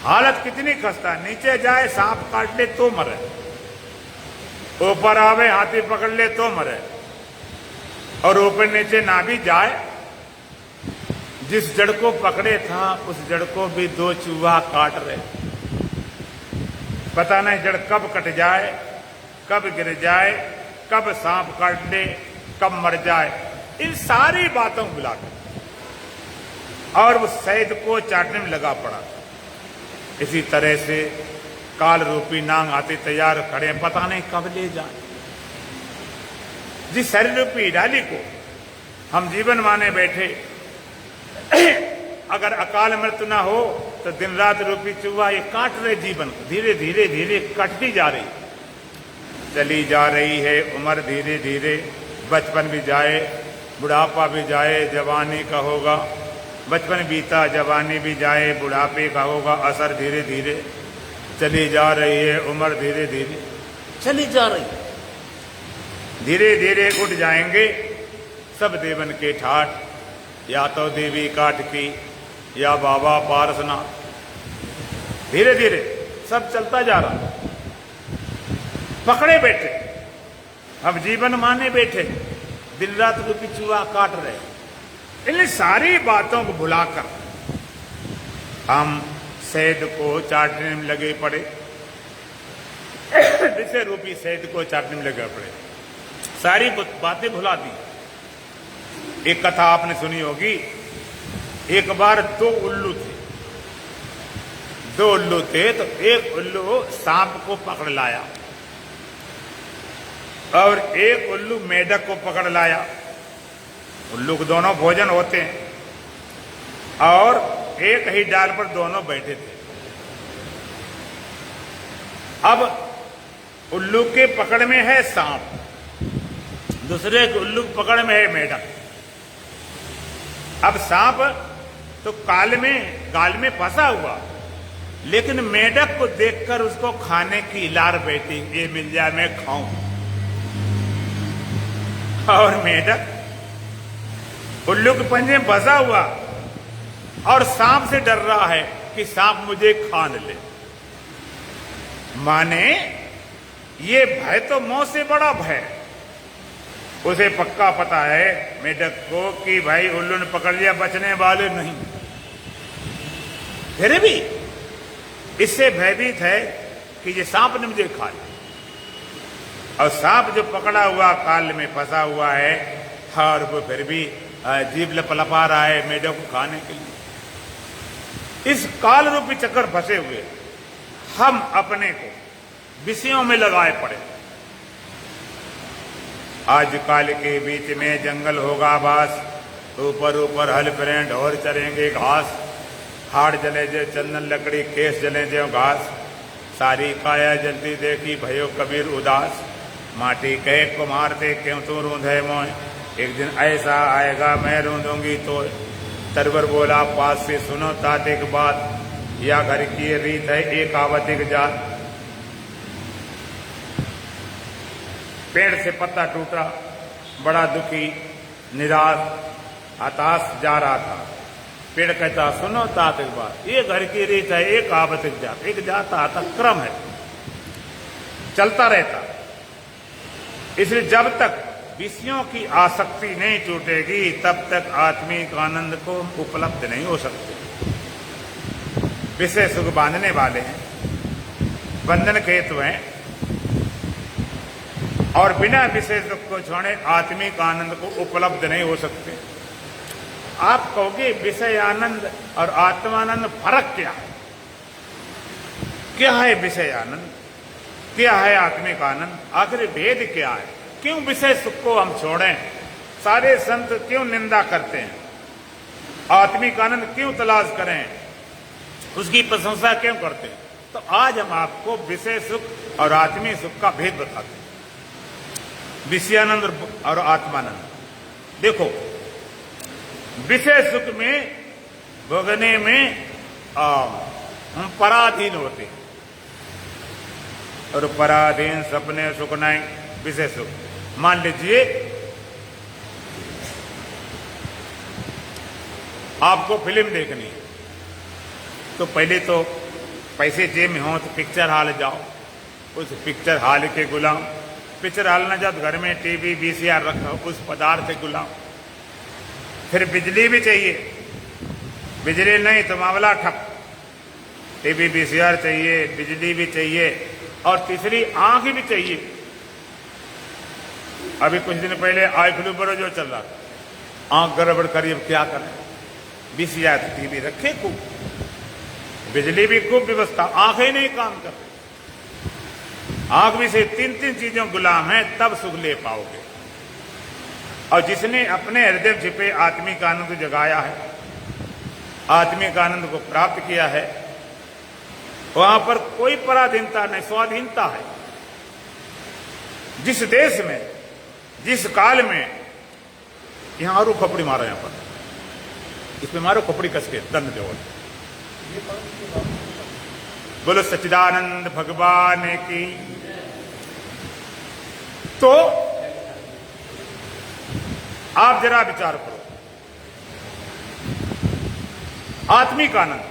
हालत कितनी खस्ता, नीचे जाए सांप काट ले तो मरे, ऊपर आवे हाथी पकड़ ले तो मरे, और ऊपर नीचे ना भी जाए। जिस जड़ को पकड़े था उस जड़ को भी 2 चूहा काट रहे। पता नहीं जड़ कब कट जाए, कब गिर जाए, कब सांप काट ले, कब मर जाए, इन सारी बातों को बुलाकर और वो सैद को चाटने में लगा पड़ा। इसी तरह से काल रूपी नांग आते तैयार खड़े, पता नहीं कब ले जाए। जिस शरीर रूपी डाली को हम जीवन माने बैठे, अगर अकाल मृत्यु ना हो तो दिन रात रूपी चूहा ये काट रहे जीवन को, धीरे धीरे धीरे कटती जा रही, चली जा रही है उम्र धीरे धीरे। बचपन भी जाए, बुढ़ापा भी जाए, जवानी का होगा, बचपन बीता जवानी भी जाए, बुढ़ापे का होगा असर धीरे धीरे। चली जा रही है उम्र धीरे धीरे चली जा रही, धीरे धीरे उठ जाएंगे सब देवन के ठाठ, या तो देवी काट की या बाबा पारसनाथ। धीरे धीरे सब चलता जा रहा, पकड़े बैठे, अब जीवन माने बैठे, दिन रात रूपी चूहा काट रहे। इन सारी बातों को भुलाकर हम सैद को चाटने में लगे पड़े, विषय रूपी सैद को चाटने में लगे पड़े, सारी बातें भुला दी। एक कथा आपने सुनी होगी, एक बार दो उल्लू थे, तो एक उल्लू सांप को पकड़ लाया और एक उल्लू मेढक को पकड़ लाया। उल्लू को दोनों भोजन होते हैं और एक ही डाल पर दोनों बैठे थे। अब उल्लू के पकड़ में है सांप, दूसरे के उल्लू के पकड़ में है मेढक। अब सांप तो गाल में फंसा हुआ, लेकिन मेढक को देखकर उसको खाने की लार बैठी, ये मिल जाए मैं खाऊं। और मेढक उल्लू के पंजे में फंसा हुआ और सांप से डर रहा है कि सांप मुझे खा न ले। माने ये भय तो मौत से बड़ा भय। उसे पक्का पता है मेढक को कि भाई उल्लू ने पकड़ लिया, बचने वाले नहीं। फिर भी इससे भयभीत है कि ये सांप ने मुझे खा लिया। और सांप जो पकड़ा हुआ काल में फंसा हुआ है, और वो फिर भी जीभ लपलपा रहा है मेढक को खाने के लिए। इस काल रूपी चक्कर फंसे हुए हम अपने को विषयों में लगाए पड़े। आज काल के बीच में जंगल होगा बास, ऊपर ऊपर हल फ्रेंड और चरेंगे घास। हाड़ जले जो चंदन लकड़ी, केस जले जो घास। सारी काया जलती देखी भयो कबीर उदास। माटी कहे कुम्हार से क्यों तू रूंधे मोय, एक दिन ऐसा आएगा मैं रूंधूंगी तो। तरवर बोला पास से सुनो ताते की बात, या घर की रीत है एक आवतिक जात। पेड़ से पत्ता टूटा, बड़ा दुखी निराश हताश जा रहा था। पेड़ कहता सुनो तात एक बात, ये घर की रीत है एक आवतिक जात। एक जाता आता क्रम है, चलता रहता। इसलिए जब तक विषयों की आसक्ति नहीं टूटेगी तब तक आत्मिक आनंद को उपलब्ध नहीं हो सकते। विषय सुख बांधने वाले हैं, बंधन के हेतु हैं, और बिना विषय सुख को छोड़े आत्मिक आनंद को उपलब्ध नहीं हो सकते। आप कहोगे विषय आनंद और आत्मानंद फर्क क्या है? क्या है विषय आनंद, क्या है आत्मिक आनंद, आखिर भेद क्या है? क्यों विषय सुख को हम छोड़ें? सारे संत क्यों निंदा करते हैं? आत्मिक आनंद क्यों तलाश करें? उसकी प्रशंसा क्यों करते हैं? तो आज हम आपको विषय सुख और आत्मिक सुख का भेद बताते हैं, विषयानंद और आत्मानंद। देखो, विषय सुख में भोगने में हम पराधीन होते हैं, और पराधीन सपने सुख नहीं, विषय सुख। मान लीजिए आपको फिल्म देखनी है, तो पहले तो पैसे जेब में हो तो पिक्चर हॉल जाओ, उस पिक्चर हॉल के गुलाम। पिक्चर हॉल ना जाओ तो घर में टीवी VCR रखो, उस पदार्थ के गुलाम। फिर बिजली भी चाहिए, बिजली नहीं तो मामला ठप। टीवी वीसीआर चाहिए, बिजली भी चाहिए और तीसरी आंख भी चाहिए। अभी कुछ दिन पहले आई फ्लू पर जो चल रहा, आंख गड़बड़ करी, अब क्या करें? वीसीआर टीवी रखे खूब, बिजली भी खूब व्यवस्था, आंखें नहीं काम कर रही। आंख भी से तीन चीजों गुलाम है, तब सुख ले पाओगे। और जिसने अपने हृदय में छिपे आत्मिक आनंद को जगाया है, आत्मिक आनंद को प्राप्त किया है, वहां पर कोई पराधीनता नहीं, स्वाधीनता है। जिस देश में, जिस काल में, यहां और खपड़ी मारो, यहां पर इसमें मारो खपड़ी कस के, दंड दो। बोलो सच्चिदानंद भगवान की। तो आप जरा विचार करो, आत्मिक आनंद,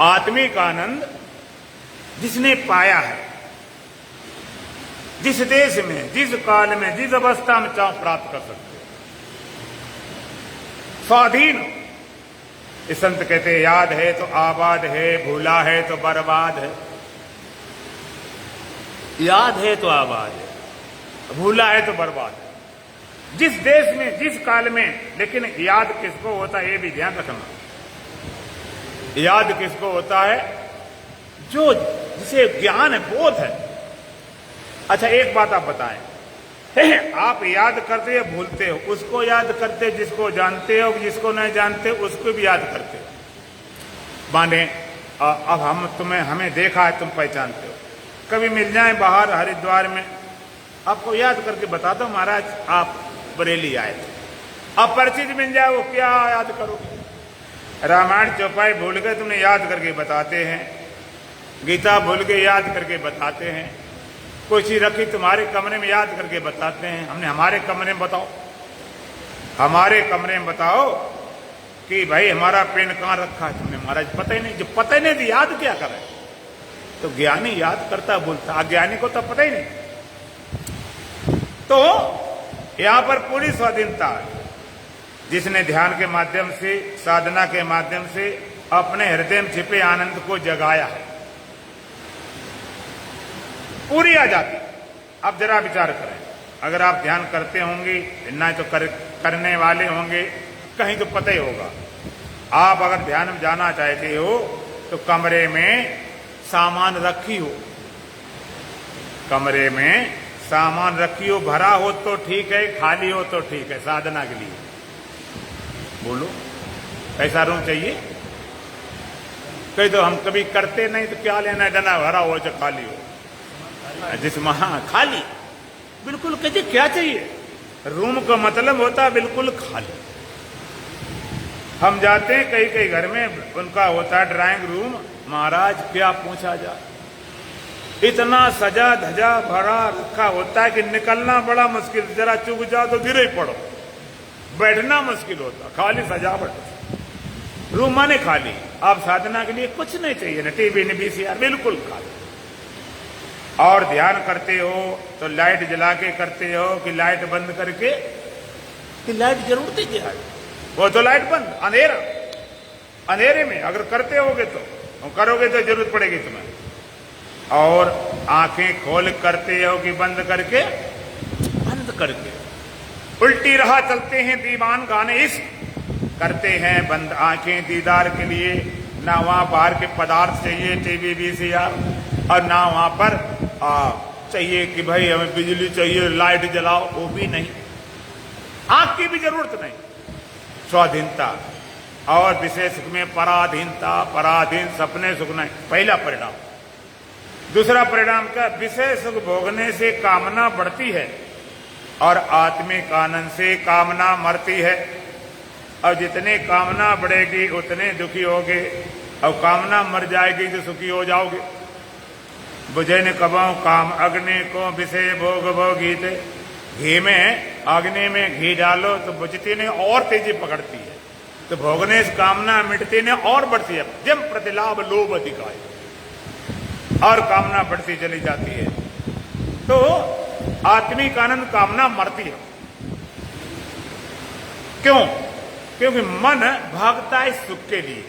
आत्मिक आनंद जिसने पाया है, जिस देश में, जिस काल में, जिस अवस्था में चाहो प्राप्त कर सकते हो, स्वाधीन। इस संत कहते हैं, याद है तो आबाद है, भूला है तो बर्बाद है। याद है तो आबाद है, भूला है तो बर्बाद है। जिस देश में, जिस काल में, लेकिन याद किसको होता है ये भी ध्यान रखना। याद किसको होता है? जो जिसे ज्ञान है, बोध है। अच्छा एक बात आप बताएं, आप याद करते हो भूलते हो, उसको याद करते जिसको जानते हो, जिसको नहीं जानते उसको भी याद करते हो। माने अब हमें देखा है, तुम पहचानते हो, कभी मिल जाए बाहर हरिद्वार में, आपको याद करके बता दो महाराज आप बरेली आए थे, अब परिचित मिल जाए, वो क्या याद करोगे? रामायण चौपाई भूल गए, तुमने याद करके बताते हैं। गीता भूल के याद करके बताते हैं। कोई चीज रखी तुम्हारे कमरे में, याद करके बताते हैं। हमने हमारे कमरे में बताओ, हमारे कमरे में बताओ कि भाई हमारा पेन कहां रखा है, तुमने महाराज पता ही नहीं। जो पता ही नहीं तो याद क्या करे? तो ज्ञानी याद करता बोलता, अज्ञानी को तो पता ही नहीं। तो यहां पर पूरी स्वाधीनता है। जिसने ध्यान के माध्यम से, साधना के माध्यम से अपने हृदय में छिपे आनंद को जगाया है, पूरी आजादी। अब जरा विचार करें, अगर आप ध्यान करते होंगे, ना तो करने वाले होंगे, कहीं तो पता ही होगा। आप अगर ध्यान में जाना चाहते हो तो कमरे में सामान रखी हो, कमरे में सामान रखी हो, भरा हो तो ठीक है, खाली हो तो ठीक है। साधना के लिए बोलो, कैसा रूम चाहिए? कहीं तो हम कभी करते नहीं, तो क्या लेना है, डना भरा हो जो खाली हो, जिसमें हाँ खाली, बिल्कुल। कहते क्या चाहिए? रूम का मतलब होता है बिल्कुल खाली। हम जाते हैं कई कई घर में, उनका होता है ड्राइंग रूम, महाराज क्या पूछा जाए, इतना सजा धजा भरा रखा होता है कि निकलना बड़ा मुश्किल, जरा चुक जाओ तो गिरे पड़ो, बैठना मुश्किल होता, खाली सजावट। रूम माने खाली। आप साधना के लिए कुछ नहीं चाहिए, न टीवी न वीसीआर, बिल्कुल खाली। और ध्यान करते हो तो लाइट जला के करते हो कि लाइट बंद करके? कि लाइट जरूरत ही क्या है, वो तो लाइट बंद, अंधेरा, अंधेरे में अगर करते होगे तो करोगे तो जरूरत पड़ेगी तुम्हें। और आंखें खोल करते हो कि बंद करके? बंद करके। उल्टी राह चलते हैं दीवान गाने इश्क करते हैं बंद आंखें दीदार के लिए। ना वहां बाहर के पदार्थ चाहिए, टीवी वीसीआर, और ना वहां पर चाहिए कि भाई हमें बिजली चाहिए, लाइट जलाओ, वो भी नहीं, आंख की भी जरूरत नहीं। स्वाधीनता। और विशेष सुख में पराधीनता, पराधीन सपने सुख नहीं, पहला परिणाम। दूसरा परिणाम क्या? विषय सुख भोगने से कामना बढ़ती है और आत्मिक आनंद से कामना मरती है। और जितने कामना बढ़ेगी उतने दुखी होगे, और कामना मर जाएगी तो सुखी हो जाओगे। बुझे न कबों काम अग्नि को विषय भोग भोगीत। घी में, अग्नि में घी डालो तो बुझती नहीं, और तेजी पकड़ती है, तो भोगने से कामना मिटती नहीं और बढ़ती है। जम प्रतिलाभ लोभ अधिकाय, और कामना बढ़ती चली जाती है। तो आत्मिक आनंद कामना मरती है। क्यों? क्योंकि मन भागता है सुख के लिए,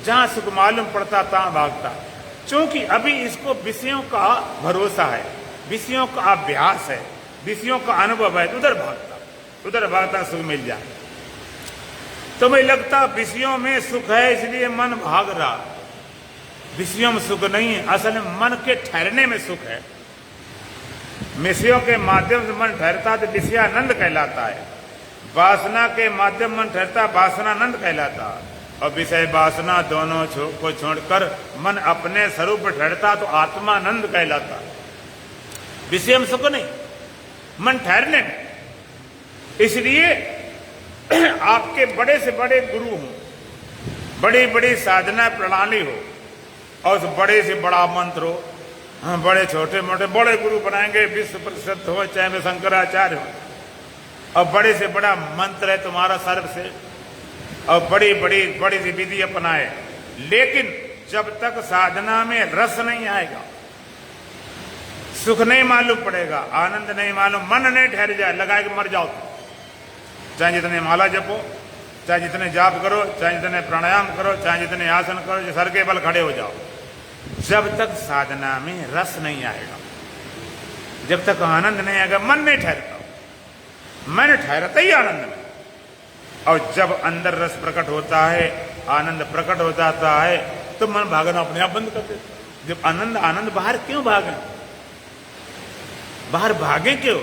जहां सुख मालूम पड़ता तहां भागता। क्योंकि अभी इसको विषयों का भरोसा है, विषयों का अभ्यास है, विषयों का अनुभव है, उधर भागता सुख मिल जाए। तुम्हें लगता विषयों में सुख है इसलिए मन भाग रहा, विषयों में सुख नहीं है, असल में मन के ठहरने में सुख है। विषयों के माध्यम से मन ठहरता तो विषयानंद कहलाता है, वासना के माध्यम मन ठहरता वासनानंद कहलाता है। और विषय वासना दोनों को छोड़कर मन अपने स्वरूप पर ठहरता तो आत्मानंद कहलाता है। विषय में सुख नहीं, मन ठहरने में। इसलिए आपके बड़े से बड़े गुरु हों, बड़ी बड़ी साधना प्रणाली हो, और उस बड़े से बड़ा मंत्र हो, बड़े छोटे मोटे बड़े गुरु बनाएंगे, विश्व प्रसिद्ध हो, चाहे वे शंकराचार्य हो, और बड़े से बड़ा मंत्र है तुम्हारा सर्व से, और बड़ी सी विधि अपनाए, लेकिन जब तक साधना में रस नहीं आएगा, सुख नहीं मालूम पड़ेगा, आनंद नहीं मालूम, मन नहीं ठहर जाए, लगा के मर जाओ तो। चाहे जितने माला जपो, चाहे जितने जाप करो, चाहे जितने प्राणायाम करो, चाहे जितने आसन करो, सर के बल खड़े हो जाओ, जब तक साधना में रस नहीं आएगा, जब तक आनंद नहीं आएगा, मन नहीं ठहरता। मन ठहरता ही आनंद में। और जब अंदर रस प्रकट होता है, आनंद प्रकट हो जाता है, तो मन भागना अपने आप बंद कर देता। जब आनंद बाहर क्यों भागे, बाहर भागे क्यों?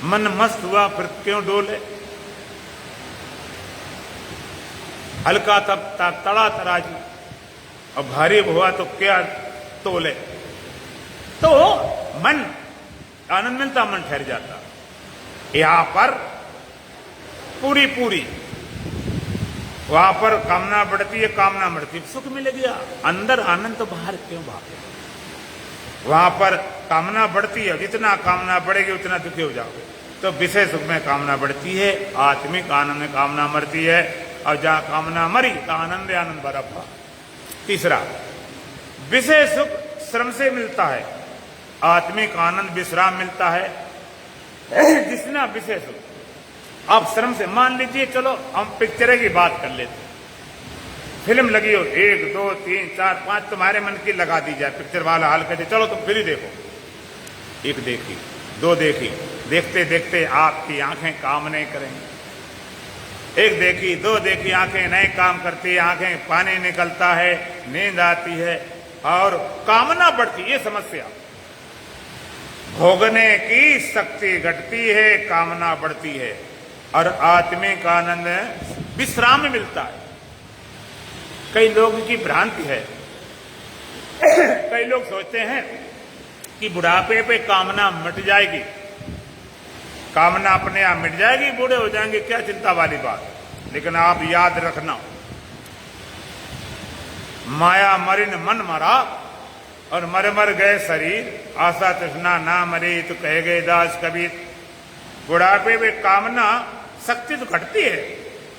मन मस्त हुआ फिर क्यों डोले? हल्का तब तड़ा तराजू, और भारी हुआ तो क्या तोले। तो मन आनंद मिलता, मन ठहर जाता। यहां पर पूरी वहां पर कामना बढ़ती है, कामना बढ़ती है, सुख मिल गया अंदर आनंद, तो बाहर क्यों भागे? वहां पर कामना बढ़ती है, जितना कामना बढ़ेगी उतना दुखी हो जाओगे। तो विषय सुख में कामना बढ़ती है, आत्मिक आनंद में कामना मरती है, और जहां कामना मरी तो आनंद भरा हुआ। तीसरा, विषय सुख श्रम से मिलता है, आत्मिक आनंद विश्राम मिलता है। जिसना विषय सुख आप श्रम से, मान लीजिए चलो हम पिक्चर की बात कर लेते, फिल्म लगी हो 1 2 3 4 5 तुम्हारे मन की लगा दी जाए, पिक्चर वाला हाल कहते चलो तुम फिर ही देखो। 1 देखी, 2 देखी, देखते देखते आपकी आंखें काम नहीं करेंगी। 1 देखी, 2 देखी, आंखें नहीं काम करती, आंखें पानी निकलता है, नींद आती है, और कामना बढ़ती। ये समस्या, भोगने की शक्ति घटती है, कामना बढ़ती है, और आत्मिक आनंद विश्राम में मिलता है। कई लोगों की भ्रांति है, कई लोग सोचते हैं कि बुढ़ापे पे कामना मिट जाएगी, कामना अपने आप मिट जाएगी, बूढ़े हो जाएंगे, क्या चिंता वाली बात। लेकिन आप याद रखना, माया मरिन मन मरा, और मर गए शरीर, आशा तृष्णा ना मरी तो कहे गए दास कबीर। बुढ़ापे में कामना शक्ति तो घटती है,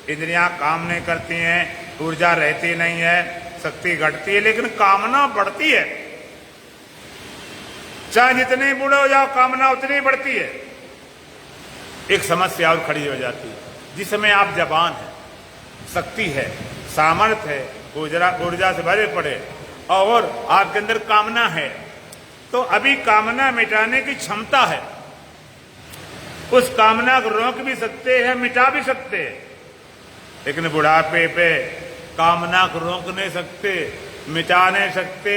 इंद्रियां काम नहीं करती हैं, ऊर्जा रहती नहीं है, शक्ति घटती है, लेकिन कामना बढ़ती है। चाहे जितने बूढ़े हो जाओ, कामना उतनी बढ़ती है। एक समस्या और खड़ी हो जाती है, जिस समय आप जवान हैं, शक्ति है, सामर्थ्य है, ऊर्जा से भरे पड़े, और आपके अंदर कामना है, तो अभी कामना मिटाने की क्षमता है। उस कामना को रोक भी सकते हैं, मिटा भी सकते हैं, लेकिन बुढ़ापे पे कामना को रोक नहीं सकते, मिटा नहीं सकते,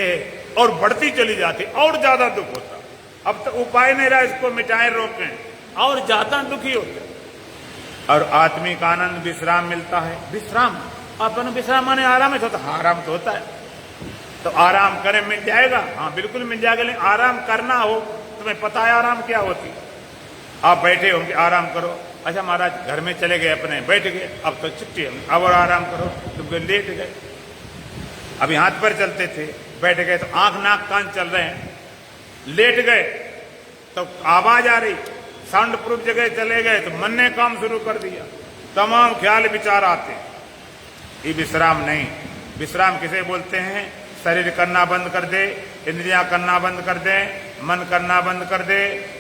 और बढ़ती चली जाती, और ज्यादा दुख होता। अब तो उपाय नहीं रहा इसको मिटाएं रोकें, और ज्यादा दुखी होते। और आत्मिक आनंद विश्राम मिलता है। विश्राम, अपन विश्राम माने आराम ही होता है, आराम तो होता है, तो आराम करें मिल जाएगा, हाँ बिल्कुल मिल जाएगा, लेकिन आराम करना हो, तुम्हें पता है आराम क्या होती। आप बैठे होंगे, आराम करो, अच्छा महाराज घर में चले गए अपने, बैठ गए, अब तो छुट्टी है, अब और आराम करो, तुम लेट गए। अभी हाथ पर चलते थे, बैठ गए तो आंख नाक कान चल रहे हैं, लेट गए तो आवाज आ रही, साउंड प्रूफ जगह चले गए तो मन ने काम शुरू कर दिया, तमाम ख्याल विचार आते। ये विश्राम नहीं। विश्राम किसे बोलते हैं? शरीर करना बंद कर दे, इंद्रियां करना बंद कर दे, मन करना बंद कर दे,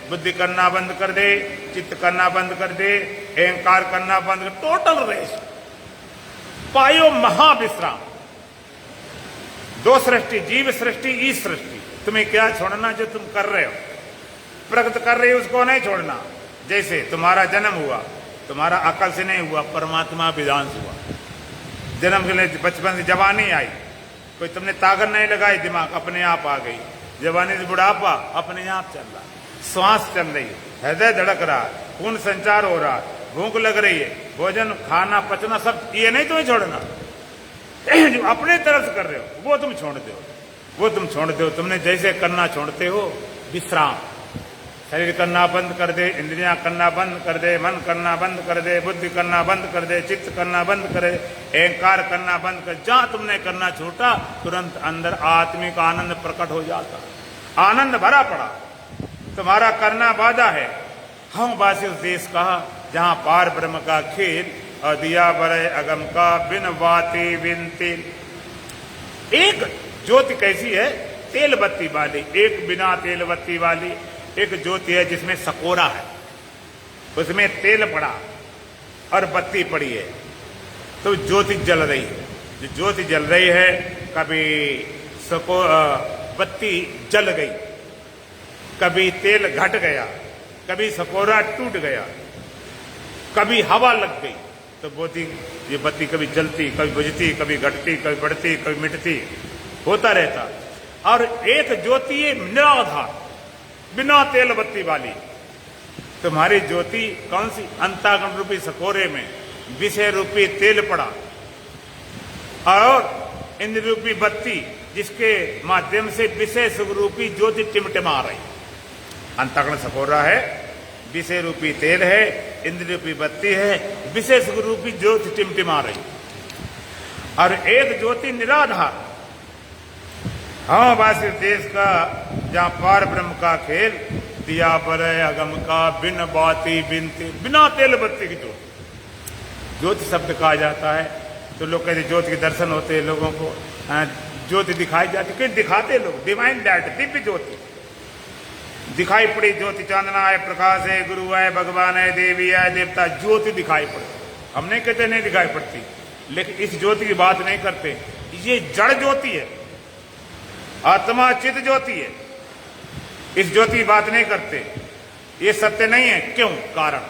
बुद्धि करना बंद कर दे, चित्त करना बंद कर दे, अहंकार करना बंद कर, टोटल रेस्ट। पायो महाविश्राम। दो सृष्टि, जीव सृष्टि, ईश सृष्टि। तुम्हें क्या छोड़ना जो तुम कर रहे हो, प्रगत कर रहे हो, उसको नहीं छोड़ना। जैसे तुम्हारा जन्म हुआ, तुम्हारा अकल से नहीं हुआ, परमात्मा विधान से हुआ। जन्म के लिए बचपन से जवानी आई, कोई तुमने ताकत नहीं लगाई, दिमाग अपने आप आ गई। जवानी से बुढ़ापा अपने आप चल रहा, श्वास चल रही है, हृदय धड़क रहा, खून संचार हो रहा, भूख लग रही है, भोजन खाना पचना सब, ये नहीं तुम्हें छोड़ना। जो अपने तरफ से कर रहे हो वो तुम छोड़ दो, वो तुम छोड़ दो। तुमने जैसे करना छोड़ते हो, विश्राम। शरीर करना बंद कर दे, इंद्रियां करना बंद कर दे, मन करना बंद कर दे, बुद्धि करना बंद कर दे, चित्त करना बंद करे, अहंकार करना बंद कर। जहां तुमने करना छूटा, तुरंत अंदर आत्मिक आनंद प्रकट हो जाता, आनंद भरा पड़ा। तुम्हारा करना बाधा है। हम वासी उस देश कहा जहां पार ब्रह्म का खेल, और दिया बड़े अगम का बिन बाती बिन तेल। एक ज्योति कैसी है, तेल बत्ती वाली, एक बिना तेल बत्ती वाली। एक ज्योति है जिसमें सकोरा है, उसमें तेल पड़ा और बत्ती पड़ी है, तो ज्योति जल रही है। जो ज्योति जल रही है, कभी बत्ती जल गई, कभी तेल घट गया, कभी सकोरा टूट गया, कभी हवा लग गई, तो ये बत्ती कभी जलती, कभी बुझती, कभी घटती, कभी बढ़ती, कभी मिटती, होता रहता। और एक ज्योति है निराधार, बिना तेल बत्ती वाली। तुम्हारी ज्योति कौन सी, अंतागण रूपी सकोरे में विषय रूपी तेल पड़ा, और इंद्र रूपी बत्ती जिसके माध्यम से विषय सुख रूपी ज्योति टिमटिमा रही। अंतागण सकोरा है, विषय रूपी तेल है, इंद्र रूपी बत्ती है, विषय सुख रूपी ज्योति टिमटिमा रही। और एक ज्योति निराधार, हाँ वासी देश का जहां पार ब्रह्म का खेल, दिया पर अगम का बिन बाती बिन तेल, बिना तेल बत्ती की ज्योति। ज्योति शब्द कहा जाता है तो लोग कहते ज्योति के दर्शन होते हैं लोगों को, ज्योति दिखाई जाती, क्यों दिखाते लोग, डिवाइन लाइट, दिव्य ज्योति दिखाई पड़ी। ज्योति चांदना है, प्रकाश है, गुरु है, भगवान है, देवी है, देवता, ज्योति दिखाई पड़ी। हम नहीं कहते नहीं दिखाई पड़ती, लेकिन इस ज्योति की बात नहीं करते। ये जड़ ज्योति है, आत्मा चित ज्योति है, इस ज्योति की बात नहीं करते। ये सत्य नहीं है। क्यों? कारण,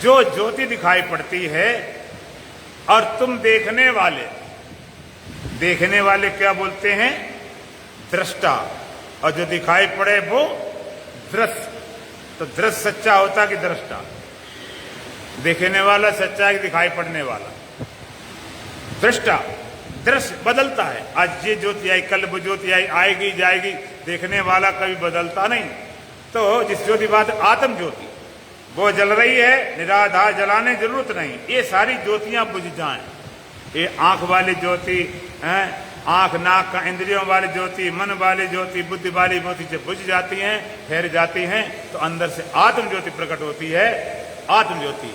जो ज्योति दिखाई पड़ती है और तुम देखने वाले क्या बोलते हैं, दृष्टा, और जो दिखाई पड़े वो दृश्य। तो दृश्य सच्चा होता कि दृष्टा? देखने वाला सच्चा है कि दिखाई पड़ने वाला? दृष्टा। दृश्य बदलता है, आज ये ज्योति आई, कल वो ज्योति आई, आएगी जाएगी, देखने वाला कभी बदलता नहीं। तो जिस ज्योति बात, आत्म ज्योति, वो जल रही है, निराधार, जलाने की जरूरत नहीं। ये सारी ज्योतियां बुझ जाएं। ये आंख वाली ज्योति है, आंख नाक का इंद्रियों वाली ज्योति, मन वाली ज्योति, बुद्धि वाली ज्योति जब बुझ जाती हैं, ठहर जाती हैं, तो अंदर से आत्म ज्योति प्रकट होती है। आत्म ज्योति,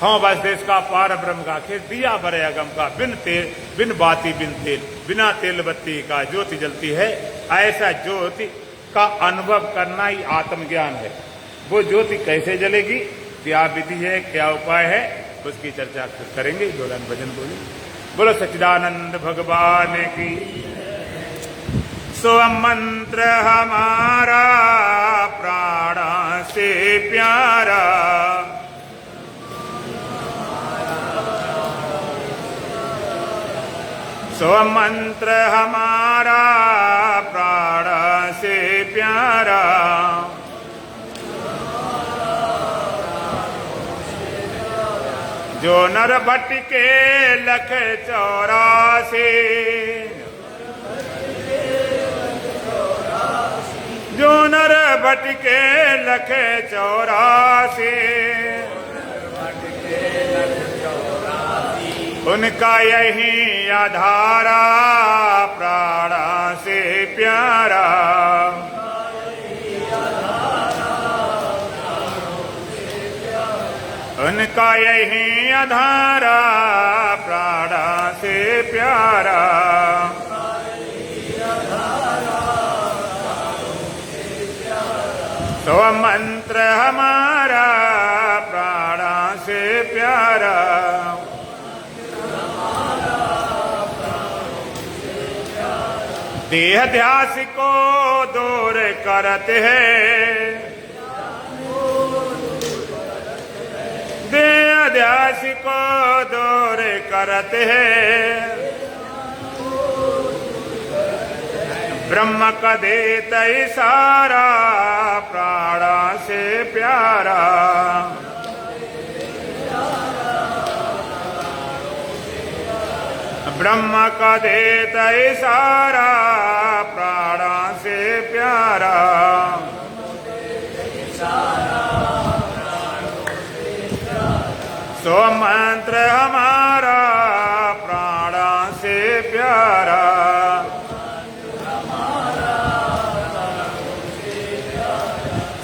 हाँ बस देश का पार ब्रह्म का खेल, दिया बड़े अगम का बिन तेल बिन बाती बिन तेल, बिना तेल बत्ती का ज्योति जलती है। ऐसा ज्योति का अनुभव करना ही आत्मज्ञान है। वो ज्योति कैसे जलेगी, क्या विधि है, क्या उपाय है, उसकी चर्चा करेंगे। दोलन भजन बोले, बोलो सच्चिदानंद भगवान की। सो मंत्र हमारा प्राण से प्यारा, सो मंत्र हमारा प्राण से प्यारा, जो नर भटके लख 84, जो नर भटके लख 84, उनका यही आधारा प्राण से प्यारा, उनका यही आधारा प्राण से प्यारा, तो मंत्र हमारा प्राण से प्यारा, देह ध्यास को दूर करते हैं, देह ध्यास को दूर करते हैं, ब्रह्म का देता इशारा प्राणा से प्यारा, ब्रह्म का देता इशारा प्राणा से प्यारा, सो मंत्र हमारा प्राणा से प्यारा,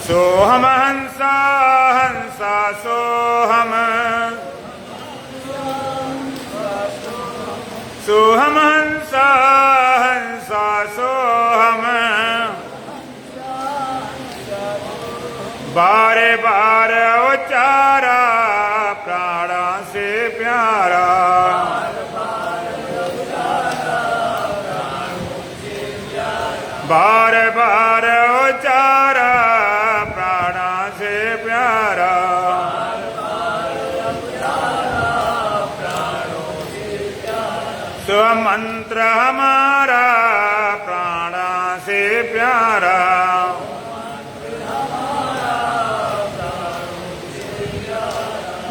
सो हम हंसा हंसा सो हम, सो हम हंसा हंसा सो हम, बारे बार उचारा प्राणा से प्यारा, बार बार उचारा प्राणा से प्यारा, सो मंत्र हमारा प्राणा से प्यारा,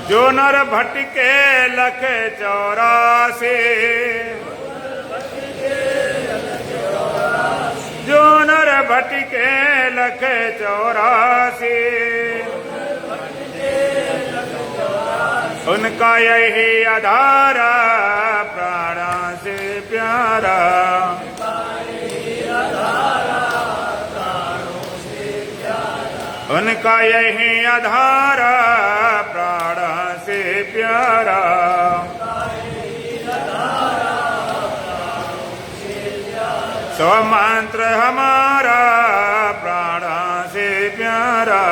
जो नर भटके लख 84, जो नर भटके लख 84, उनका यही आधारा प्राणा से प्यारा, उनका यही आधारा प्राणा से प्यारा, सो मंत्र हमारा प्राणा से प्यारा,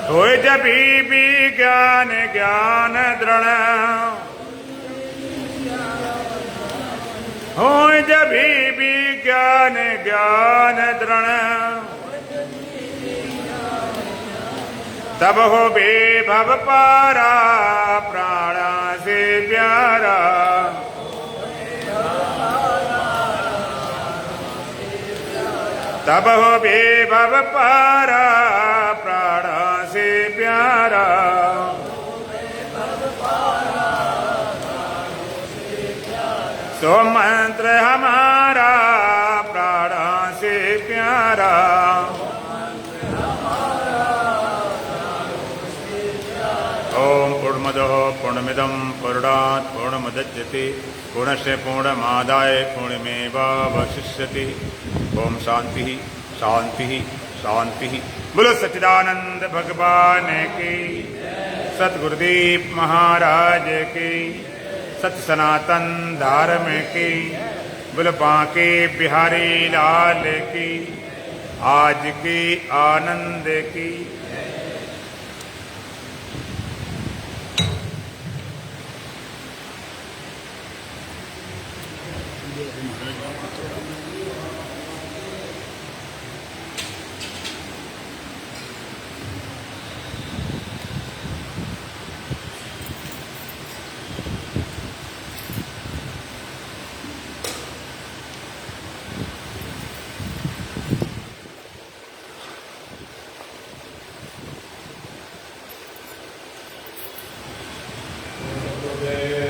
होय जभी भी ज्ञान ज्ञान दृढ़, होय जभी भी ज्ञान ज्ञान दृढ़, तब हो बेभव पारा प्राणा से प्यारा, तब हो बेभव पारा प्राणा से प्यारा, सो मंत्र हमारा प्राणा से प्यारा, ओम पूर्णमदः पूर्णमिदं पूर्णात् पूर्णमुदच्यते पूर्णस्य पूर्णमादाय पूर्णमेवावशिष्यते। ओम शांति शांति शांति। बोलो सच्चिदानंद भगवान की, सतगुरुदेव महाराज की, सत्य सनातन धर्म की, बोलो बांके बिहारी लाल की, आज की आनंद की। Amen.